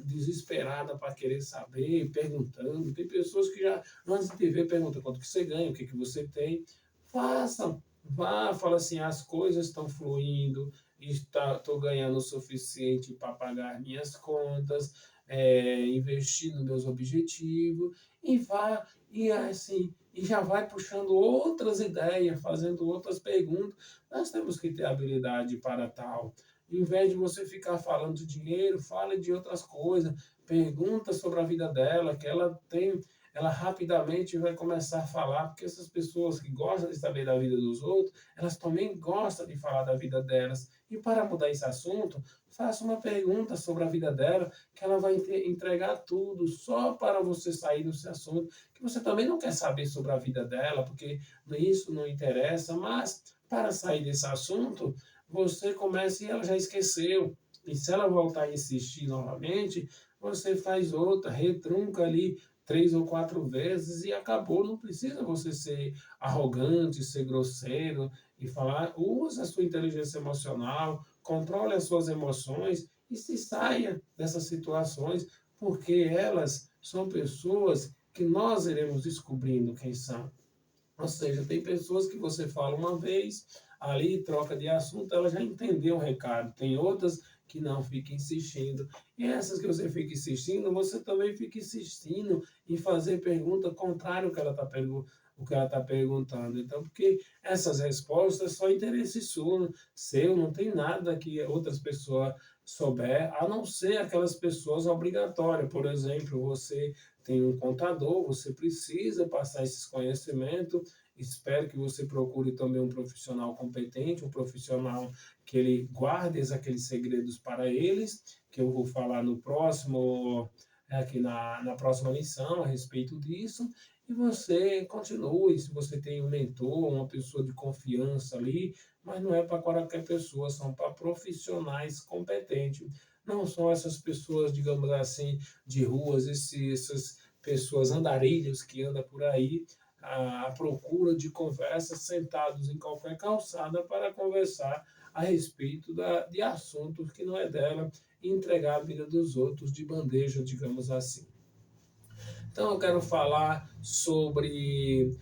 desesperada para querer saber, perguntando. Tem pessoas que já, antes de ver, perguntam quanto que você ganha, o que, que você tem. Façam, vá, fala assim: as coisas estão fluindo, estou ganhando o suficiente para pagar minhas contas, investir nos meus objetivos, e vá, e assim, e já vai puxando outras ideias, fazendo outras perguntas. Nós temos que ter habilidade para tal. Em vez de você ficar falando de dinheiro, fale de outras coisas, pergunta sobre a vida dela, que ela rapidamente vai começar a falar, porque essas pessoas que gostam de saber da vida dos outros, elas também gostam de falar da vida delas. E para mudar esse assunto, faça uma pergunta sobre a vida dela, que ela vai entregar tudo só para você sair desse assunto, que você também não quer saber sobre a vida dela, porque isso não interessa, mas para sair desse assunto, você começa e ela já esqueceu. E se ela voltar a insistir novamente, você faz outra, retrunca ali 3 ou 4 vezes e acabou. Não precisa você ser arrogante, ser grosseiro e falar. Use a sua inteligência emocional, controle as suas emoções e se saia dessas situações, porque elas são pessoas que nós iremos descobrindo quem são. Ou seja, tem pessoas que você fala uma vez, ali troca de assunto, ela já entendeu o recado. Tem outras que não, fica insistindo. E essas que você fica insistindo, você também fica insistindo em fazer pergunta contrária ao que ela está perguntando. Então, porque essas respostas só interesse seu, não tem nada que outras pessoas souber, a não ser aquelas pessoas obrigatórias. Por exemplo, você tem um contador, você precisa passar esses conhecimentos. Espero que você procure também um profissional competente, um profissional que ele guarde aqueles segredos para eles, que eu vou falar no próximo, aqui na próxima lição a respeito disso. E você continue, se você tem um mentor, uma pessoa de confiança ali, mas não é para qualquer pessoa, são para profissionais competentes. Não são essas pessoas, digamos assim, de ruas, essas pessoas andarilhos que andam por aí à procura de conversas, sentados em qualquer calçada para conversar a respeito de assuntos que não é dela e entregar a vida dos outros de bandeja, digamos assim. Então eu quero falar sobre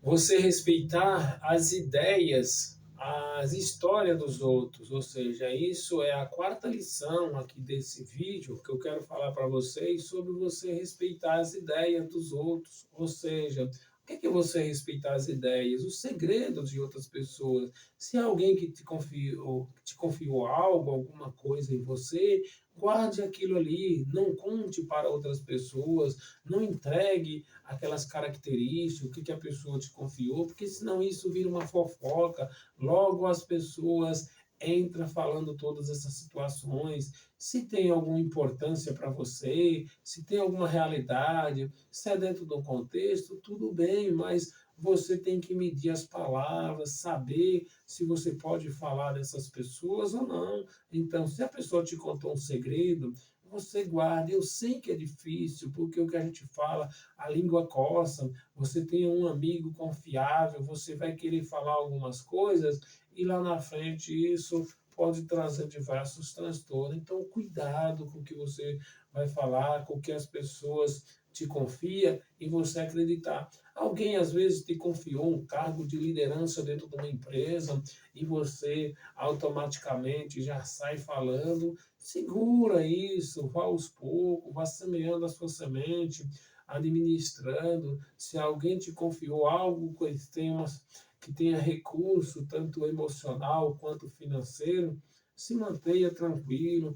você respeitar as ideias, as histórias dos outros, ou seja, isso é a quarta lição aqui desse vídeo que eu quero falar para vocês sobre você respeitar as ideias dos outros, ou seja, o que é você respeitar as ideias, os segredos de outras pessoas? Se alguém que te confiou algo, alguma coisa em você, guarde aquilo ali, não conte para outras pessoas, não entregue aquelas características, o que a pessoa te confiou, porque senão isso vira uma fofoca. Logo as pessoas entram falando todas essas situações, se tem alguma importância para você, se tem alguma realidade, se é dentro do contexto, tudo bem, mas você tem que medir as palavras, saber se você pode falar dessas pessoas ou não. Então, se a pessoa te contou um segredo, você guarda. Eu sei que é difícil, porque o que a gente fala, a língua coça. Você tem um amigo confiável, você vai querer falar algumas coisas e lá na frente isso pode trazer diversos transtornos. Então, cuidado com o que você vai falar, com o que as pessoas te confiam e você acreditar. Alguém às vezes te confiou um cargo de liderança dentro de uma empresa e você automaticamente já sai falando. Segura isso, vá aos poucos, vá semeando a sua semente, administrando. Se alguém te confiou algo que tenha recurso, tanto emocional quanto financeiro, se mantenha tranquilo,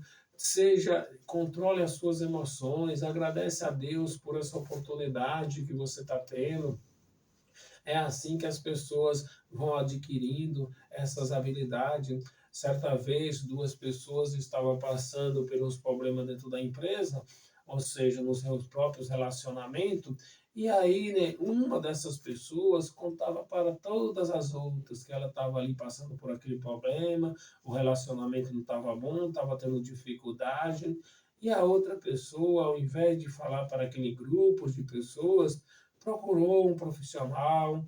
controle as suas emoções, agradece a Deus por essa oportunidade que você está tendo. É assim que as pessoas vão adquirindo essas habilidades. Certa vez, duas pessoas estavam passando pelos problemas dentro da empresa, ou seja, nos seus próprios relacionamentos, e aí, né, uma dessas pessoas contava para todas as outras que ela estava ali passando por aquele problema, o relacionamento não estava bom, estava tendo dificuldade, e a outra pessoa, ao invés de falar para aquele grupo de pessoas, procurou um profissional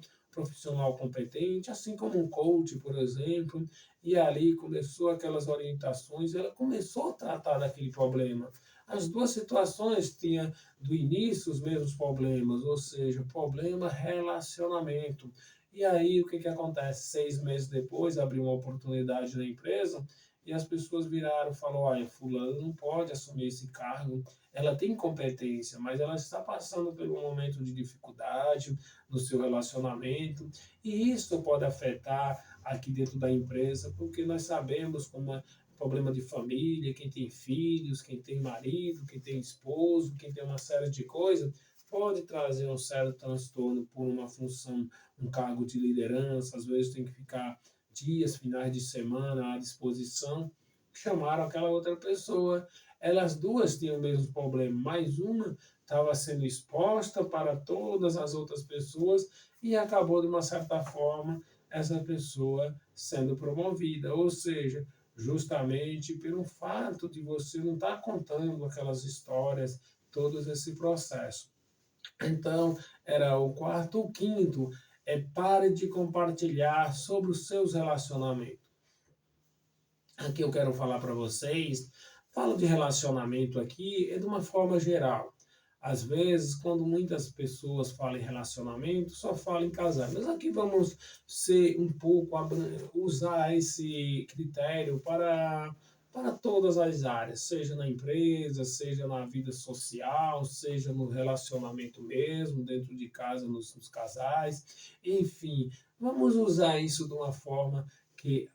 competente, assim como um coach, por exemplo, e ali começou aquelas orientações, ela começou a tratar daquele problema. As duas situações tinham do início os mesmos problemas, ou seja, problema relacionamento. E aí o que acontece? 6 meses depois abriu uma oportunidade na empresa e as pessoas viraram e falaram: olha, fulano não pode assumir esse cargo, ela tem competência, mas ela está passando por um momento de dificuldade no seu relacionamento, e isso pode afetar aqui dentro da empresa, porque nós sabemos como é problema de família, quem tem filhos, quem tem marido, quem tem esposo, quem tem uma série de coisas, pode trazer um certo transtorno por uma função, um cargo de liderança, às vezes tem que ficar dias, finais de semana à disposição. Chamaram aquela outra pessoa, elas duas tinham o mesmo problema, mas uma estava sendo exposta para todas as outras pessoas e acabou, de uma certa forma, essa pessoa sendo promovida. Ou seja, justamente pelo fato de você não estar contando aquelas histórias, todo esse processo. Então, era o quarto. O quinto é: pare de compartilhar sobre os seus relacionamentos. Aqui eu quero falar para vocês, falo de relacionamento aqui é de uma forma geral. Às vezes, quando muitas pessoas falam em relacionamento, só falam em casar. Mas aqui vamos ser um pouco, usar esse critério para todas as áreas, seja na empresa, seja na vida social, seja no relacionamento mesmo, dentro de casa, nos casais, enfim, vamos usar isso de uma forma que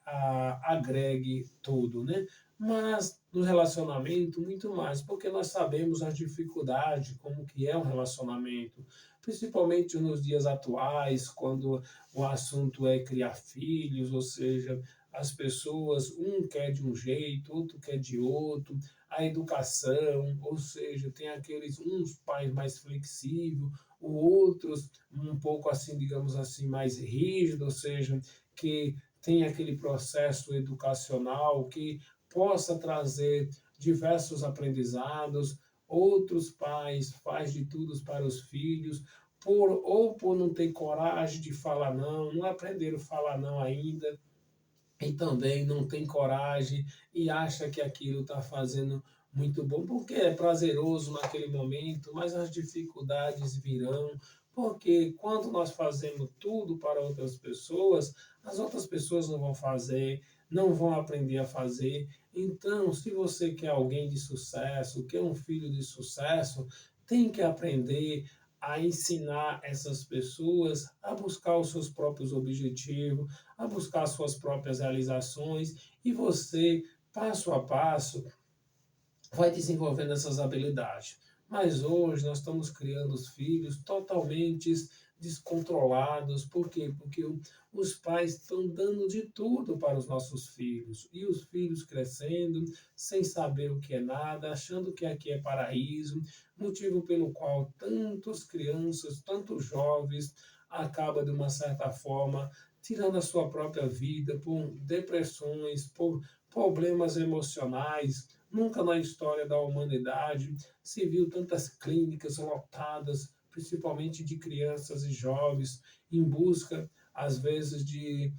agregue tudo, né? Mas no relacionamento, muito mais, porque nós sabemos as dificuldades, como que é um relacionamento, principalmente nos dias atuais, quando o assunto é criar filhos, ou seja, as pessoas, um quer de um jeito, outro quer de outro, a educação, ou seja, tem aqueles, uns pais mais flexíveis, outros um pouco assim, digamos assim, mais rígido, ou seja, que tem aquele processo educacional que possa trazer diversos aprendizados, outros pais faz de tudo para os filhos, ou por não ter coragem de falar não, não aprenderam a falar não ainda, e também não tem coragem e acha que aquilo está fazendo muito bom, porque é prazeroso naquele momento, mas as dificuldades virão, porque quando nós fazemos tudo para outras pessoas, as outras pessoas não vão fazer, não vão aprender a fazer. Então, se você quer alguém de sucesso, quer um filho de sucesso, tem que aprender a ensinar essas pessoas a buscar os seus próprios objetivos, a buscar suas próprias realizações, e você, passo a passo, vai desenvolvendo essas habilidades. Mas hoje nós estamos criando os filhos totalmente descontrolados. Por quê? Porque os pais estão dando de tudo para os nossos filhos. E os filhos crescendo sem saber o que é nada, achando que aqui é paraíso, motivo pelo qual tantas crianças, tantos jovens, acabam, de uma certa forma, tirando a sua própria vida por depressões, por problemas emocionais. Nunca na história da humanidade se viu tantas clínicas lotadas, principalmente de crianças e jovens, em busca, às vezes, de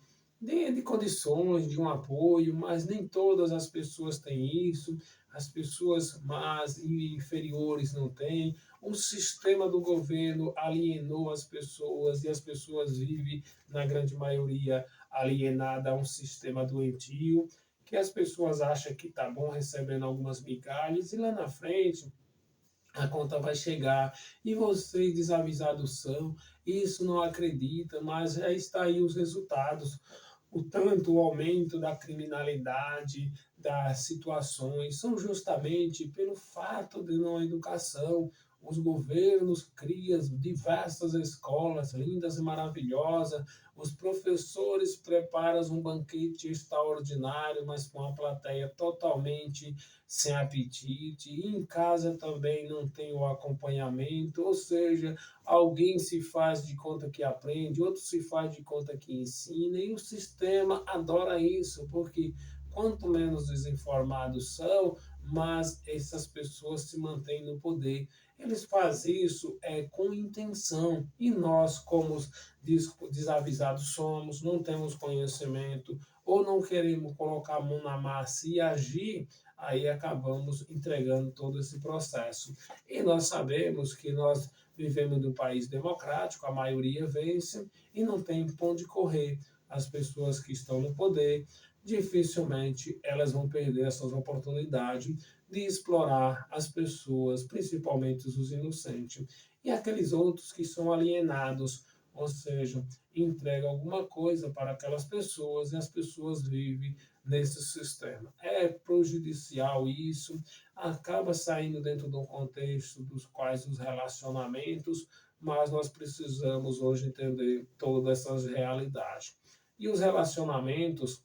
condições, de um apoio, mas nem todas as pessoas têm isso, as pessoas mais inferiores não têm. O sistema do governo alienou as pessoas e as pessoas vivem, na grande maioria, alienada a um sistema doentio, que as pessoas acham que está bom recebendo algumas migalhas e lá na frente a conta vai chegar e vocês desavisados são, isso não acredita, mas já está aí os resultados. O tanto o aumento da criminalidade, das situações, são justamente pelo fato de não educação. Os governos criam diversas escolas lindas e maravilhosas, os professores preparam um banquete extraordinário, mas com a plateia totalmente sem apetite, e em casa também não tem o acompanhamento, ou seja, alguém se faz de conta que aprende, outro se faz de conta que ensina, e o sistema adora isso, porque quanto menos desinformados são, mas essas pessoas se mantêm no poder. Eles fazem isso com intenção, e nós, como desavisados somos, não temos conhecimento, ou não queremos colocar a mão na massa e agir, aí acabamos entregando todo esse processo. E nós sabemos que nós vivemos num país democrático, a maioria vence e não tem para onde correr. As pessoas que estão no poder dificilmente elas vão perder essas oportunidades de explorar as pessoas, principalmente os inocentes, e aqueles outros que são alienados, ou seja, entregam alguma coisa para aquelas pessoas e as pessoas vivem nesse sistema. É prejudicial isso, acaba saindo dentro de um contexto dos quais os relacionamentos, mas nós precisamos hoje entender todas essas realidades. E os relacionamentos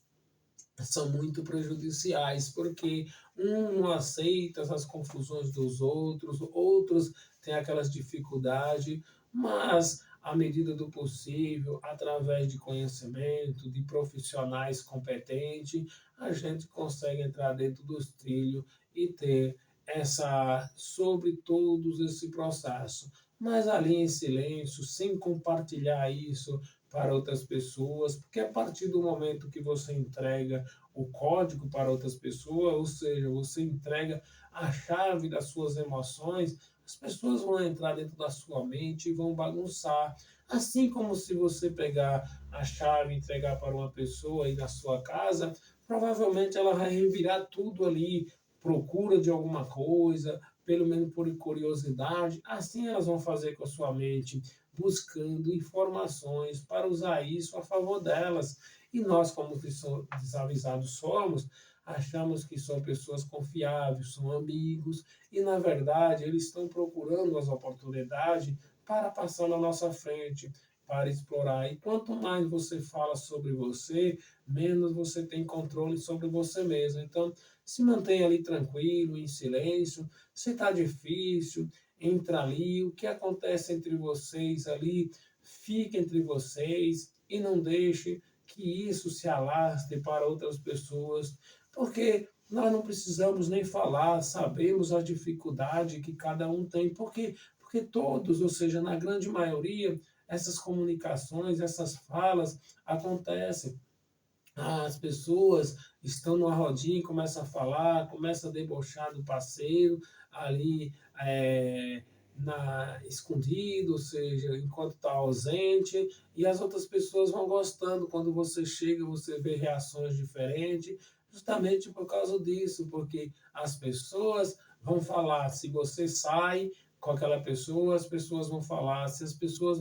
são muito prejudiciais, porque um não aceita as confusões dos outros, outros têm aquelas dificuldades, mas à medida do possível, através de conhecimento, de profissionais competentes, a gente consegue entrar dentro dos trilhos e ter essa sobre todos esse processo. Mas ali em silêncio, sem compartilhar isso para outras pessoas, porque a partir do momento que você entrega o código para outras pessoas, ou seja, você entrega a chave das suas emoções, as pessoas vão entrar dentro da sua mente e vão bagunçar. Assim como se você pegar a chave e entregar para uma pessoa aí na sua casa, provavelmente ela vai revirar tudo ali, procura de alguma coisa, pelo menos por curiosidade. Assim elas vão fazer com a sua mente, buscando informações para usar isso a favor delas. E nós, como desavisados somos, achamos que são pessoas confiáveis, são amigos, e na verdade eles estão procurando as oportunidades para passar na nossa frente, para explorar. E quanto mais você fala sobre você, menos você tem controle sobre você mesmo. Então, se mantenha ali tranquilo, em silêncio. Se está difícil, entra ali. O que acontece entre vocês ali, fica entre vocês e não deixe que isso se alastre para outras pessoas, porque nós não precisamos nem falar, sabemos a dificuldade que cada um tem, porque todos, ou seja, na grande maioria, essas comunicações, essas falas acontecem. As pessoas estão numa rodinha e começam a falar, começam a debochar do parceiro ali escondido, ou seja, enquanto está ausente, e as outras pessoas vão gostando. Quando você chega, você vê reações diferentes, justamente por causa disso, porque as pessoas vão falar. Se você sai com aquela pessoa, as pessoas vão falar. Se as pessoas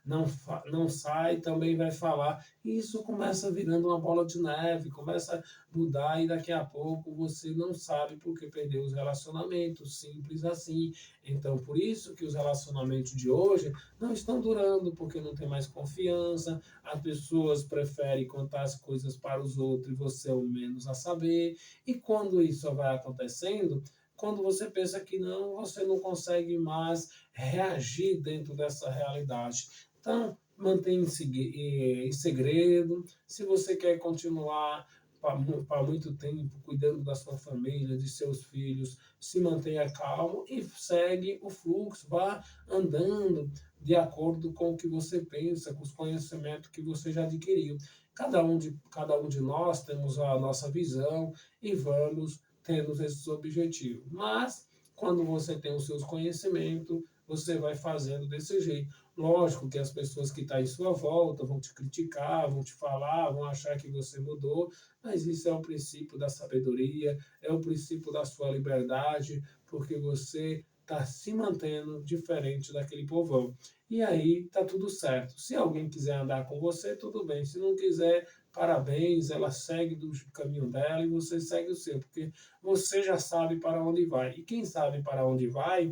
não sai, também vai falar. E isso começa virando uma bola de neve, começa a mudar e daqui a pouco você não sabe porque perdeu os relacionamentos, simples assim. Então, por isso que os relacionamentos de hoje não estão durando, porque não tem mais confiança, as pessoas preferem contar as coisas para os outros e você é o menos a saber. E quando isso vai acontecendo, quando você pensa que não, você não consegue mais reagir dentro dessa realidade. Então, mantenha em segredo. Se você quer continuar para muito tempo cuidando da sua família, de seus filhos, se mantenha calmo e segue o fluxo, vá andando de acordo com o que você pensa, com os conhecimentos que você já adquiriu. Cada um de nós temos a nossa visão e vamos tendo esses objetivos. Mas, quando você tem os seus conhecimentos, você vai fazendo desse jeito. Lógico que as pessoas que estão em sua volta vão te criticar, vão te falar, vão achar que você mudou, mas isso é o princípio da sabedoria, é o princípio da sua liberdade, porque você está se mantendo diferente daquele povão. E aí está tudo certo. Se alguém quiser andar com você, tudo bem. Se não quiser, parabéns, ela segue do caminho dela e você segue o seu, porque você já sabe para onde vai. E quem sabe para onde vai,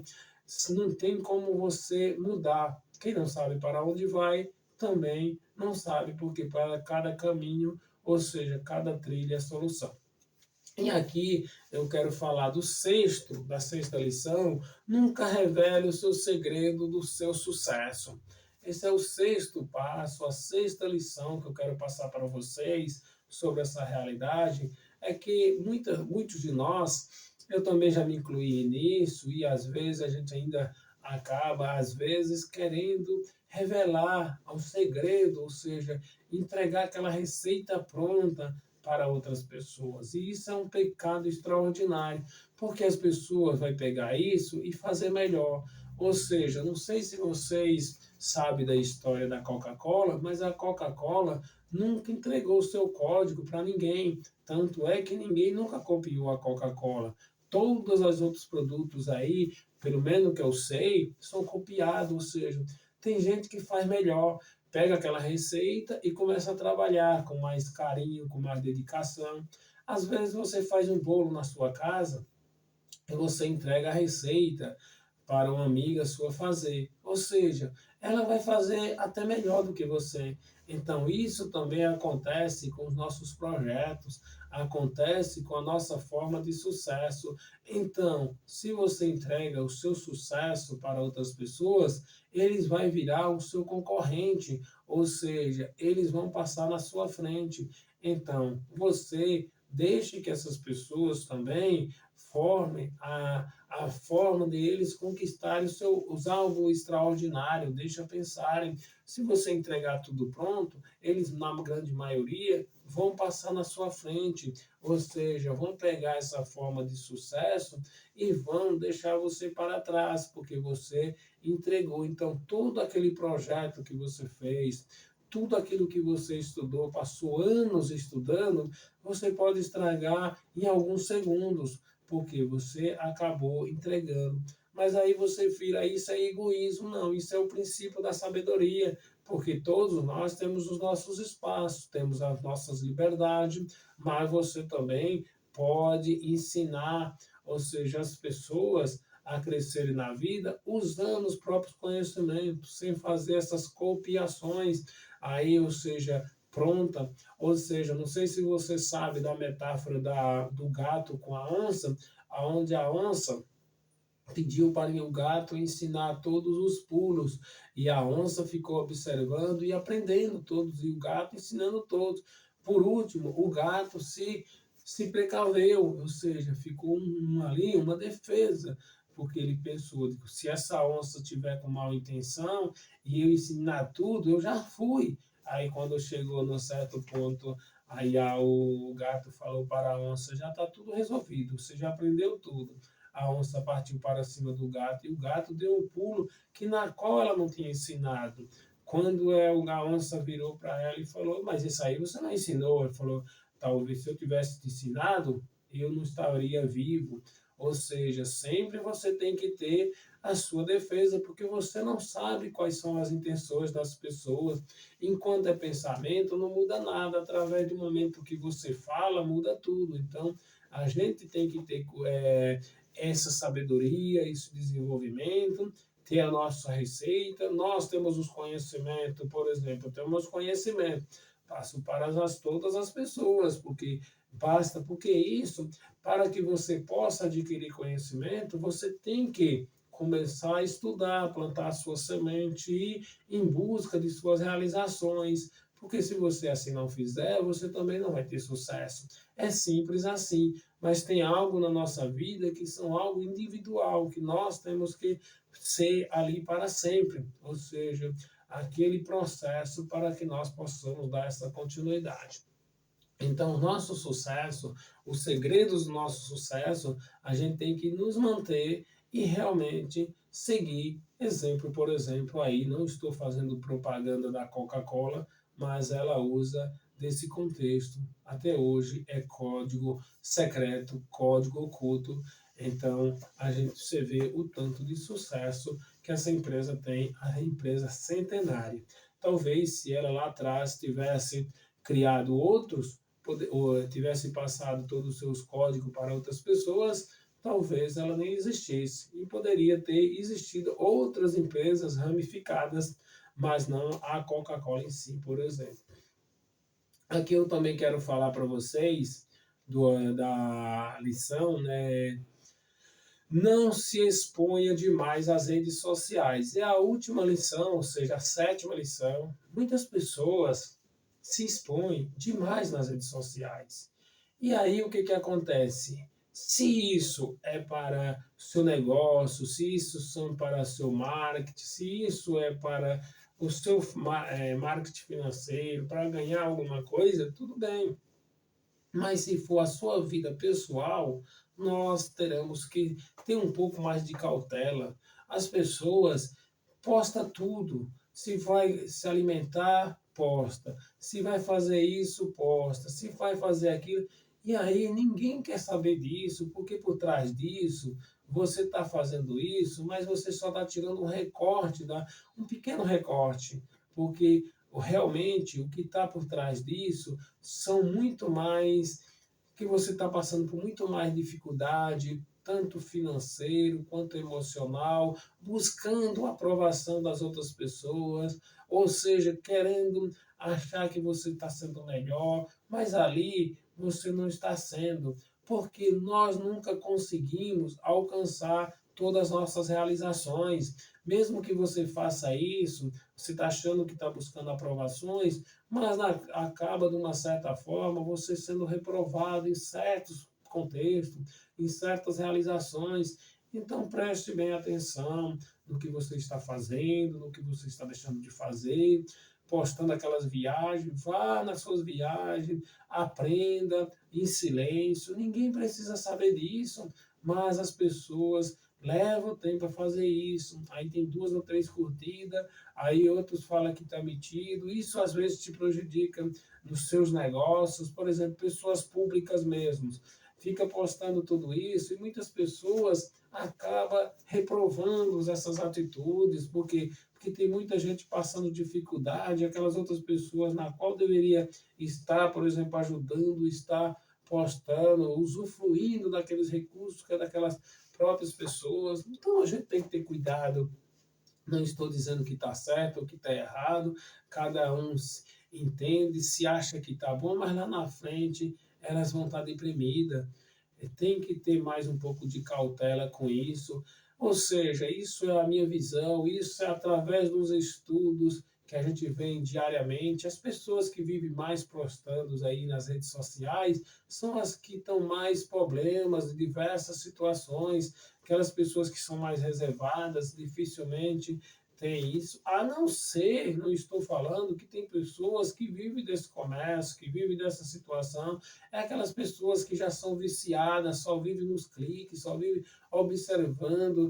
não tem como você mudar. Quem não sabe para onde vai, também não sabe, porque para cada caminho, ou seja, cada trilha é solução. E aqui eu quero falar da sexta lição, nunca revele o seu segredo do seu sucesso. Esse é o sexto passo, a sexta lição que eu quero passar para vocês sobre essa realidade, é que muitos de nós, eu também já me incluí nisso, e às vezes a gente ainda acaba, às vezes, querendo revelar o segredo, ou seja, entregar aquela receita pronta para outras pessoas. E isso é um pecado extraordinário, porque as pessoas vão pegar isso e fazer melhor. Ou seja, não sei se vocês sabe da história da Coca-Cola, mas a Coca-Cola nunca entregou o seu código para ninguém. Tanto é que ninguém nunca copiou a Coca-Cola. Todos os outros produtos aí, pelo menos que eu sei, são copiados, ou seja, tem gente que faz melhor, pega aquela receita e começa a trabalhar com mais carinho, com mais dedicação. Às vezes você faz um bolo na sua casa e você entrega a receita para uma amiga sua fazer. Ou seja, ela vai fazer até melhor do que você. Então, isso também acontece com os nossos projetos, acontece com a nossa forma de sucesso. Então, se você entrega o seu sucesso para outras pessoas, eles vão virar o seu concorrente, ou seja, eles vão passar na sua frente. Então, você deixe que essas pessoas também formem a forma deles conquistarem os algo extraordinário, deixa pensarem. Se você entregar tudo pronto, eles, na grande maioria, vão passar na sua frente, ou seja, vão pegar essa forma de sucesso e vão deixar você para trás, porque você entregou. Então, todo aquele projeto que você fez, tudo aquilo que você estudou, passou anos estudando, você pode estragar em alguns segundos, porque você acabou entregando. Mas aí você vira, isso é egoísmo, não, isso é o princípio da sabedoria, porque todos nós temos os nossos espaços, temos as nossas liberdades, mas você também pode ensinar, ou seja, as pessoas a crescerem na vida usando os próprios conhecimentos, sem fazer essas copiações, aí, ou seja, pronta. Ou seja, não sei se você sabe da metáfora do gato com a onça, aonde a onça pediu para o gato ensinar todos os pulos, e a onça ficou observando e aprendendo todos, e o gato ensinando todos. Por último, o gato se precaveu, ou seja, ficou ali uma defesa, porque ele pensou, se essa onça tiver com mal intenção e eu ensinar tudo, eu já fui. Aí quando chegou no certo ponto, aí o gato falou para a onça, já está tudo resolvido, você já aprendeu tudo. A onça partiu para cima do gato e o gato deu um pulo que na qual ela não tinha ensinado. Quando a onça virou para ela e falou, mas isso aí você não ensinou. Ele falou, talvez se eu tivesse te ensinado, eu não estaria vivo. Ou seja, sempre você tem que ter a sua defesa, porque você não sabe quais são as intenções das pessoas. Enquanto é pensamento, não muda nada. Através do momento que você fala, muda tudo. Então, a gente tem que ter essa sabedoria, esse desenvolvimento, ter a nossa receita. Nós temos os conhecimentos, por exemplo, temos conhecimento, passo para todas as pessoas, porque isso, para que você possa adquirir conhecimento, você tem que começar a estudar, plantar a sua semente e ir em busca de suas realizações, porque se você assim não fizer, você também não vai ter sucesso. É simples assim, mas tem algo na nossa vida que são algo individual, que nós temos que ser ali para sempre, ou seja, aquele processo para que nós possamos dar essa continuidade. Então, o nosso sucesso, os segredos do nosso sucesso, a gente tem que nos manter e realmente seguir exemplo, por exemplo, aí não estou fazendo propaganda da Coca-Cola, mas ela usa desse contexto. Até hoje é código secreto, código oculto. Então, a gente você vê o tanto de sucesso que essa empresa tem, a empresa centenária. Talvez se ela lá atrás tivesse criado outros, ou tivesse passado todos os seus códigos para outras pessoas, talvez ela nem existisse. E poderia ter existido outras empresas ramificadas, mas não a Coca-Cola em si, por exemplo. Aqui eu também quero falar para vocês da lição, né? Não se exponha demais às redes sociais. É a última lição, ou seja, a sétima lição. Muitas pessoas se expõem demais nas redes sociais. E aí o que, que acontece? Se isso é para seu negócio, se isso são para seu marketing, se isso é para o seu marketing financeiro, para ganhar alguma coisa, tudo bem. Mas se for a sua vida pessoal, nós teremos que ter um pouco mais de cautela. As pessoas postam tudo, Se vai se alimentar, posta. Se vai fazer isso, posta. Se vai fazer aquilo. E aí ninguém quer saber disso, porque por trás disso você está fazendo isso, mas você só está tirando um recorte, um pequeno recorte, porque realmente o que está por trás disso são muito mais, que você está passando por muito mais dificuldade, tanto financeiro quanto emocional, buscando a aprovação das outras pessoas, ou seja, querendo achar que você está sendo melhor, mas ali você não está sendo, porque nós nunca conseguimos alcançar todas as nossas realizações. Mesmo que você faça isso, você está achando que está buscando aprovações, mas acaba, de uma certa forma, você sendo reprovado em certos contextos, em certas realizações. Então, preste bem atenção no que você está fazendo, no que você está deixando de fazer, postando aquelas viagens, vá nas suas viagens, aprenda em silêncio. Ninguém precisa saber disso, mas as pessoas levam tempo para fazer isso. Aí tem 2 ou 3 curtidas, aí outros falam que está metido. Isso às vezes te prejudica nos seus negócios, por exemplo, pessoas públicas mesmo. Fica postando tudo isso e muitas pessoas acabam reprovando essas atitudes, porque tem muita gente passando dificuldade, aquelas outras pessoas na qual deveria estar, por exemplo, ajudando, estar postando, usufruindo daqueles recursos que é daquelas próprias pessoas. Então a gente tem que ter cuidado. Não estou dizendo que está certo ou que está errado, cada um entende, se acha que está bom, mas lá na frente elas vão estar deprimidas. Tem que ter mais um pouco de cautela com isso. Ou seja, isso é a minha visão, isso é através dos estudos que a gente vê diariamente. As pessoas que vivem mais postando aí nas redes sociais são as que estão mais problemas de diversas situações. Aquelas pessoas que são mais reservadas dificilmente têm isso, a não ser, não estou falando que tem pessoas que vivem desse comércio, que vivem dessa situação, é aquelas pessoas que já são viciadas, só vivem nos cliques, só vivem observando,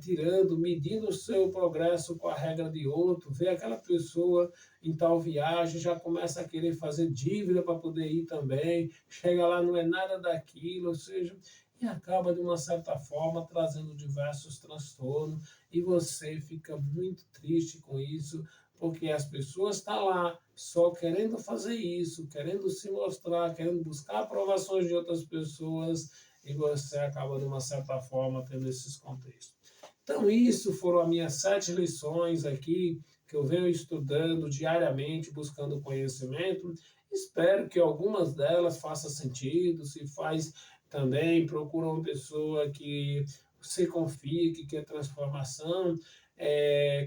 tirando, medindo o seu progresso com a regra de outro, vê aquela pessoa em tal viagem, já começa a querer fazer dívida para poder ir também, chega lá, não é nada daquilo, ou seja, e acaba, de uma certa forma, trazendo diversos transtornos, e você fica muito triste com isso, porque as pessoas estão lá só querendo fazer isso, querendo se mostrar, querendo buscar aprovações de outras pessoas, e você acaba, de uma certa forma, tendo esses contextos. Então, isso foram as minhas 7 lições aqui, que eu venho estudando diariamente, buscando conhecimento. Espero que algumas delas façam sentido, se faz também, procura uma pessoa que você confia, que quer transformação,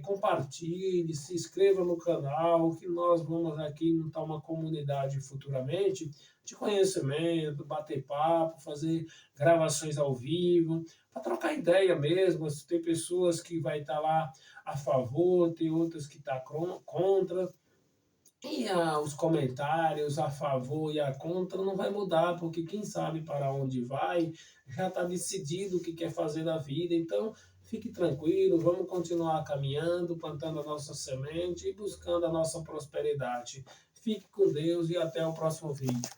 compartilhe, se inscreva no canal, que nós vamos aqui montar uma comunidade futuramente de conhecimento, bater papo, fazer gravações ao vivo, para trocar ideia mesmo. Tem pessoas que vai estar lá a favor, tem outras que estão contra. E os comentários a favor e a contra não vai mudar, porque quem sabe para onde vai já está decidido o que quer fazer da vida. Então, fique tranquilo, vamos continuar caminhando, plantando a nossa semente e buscando a nossa prosperidade. Fique com Deus e até o próximo vídeo.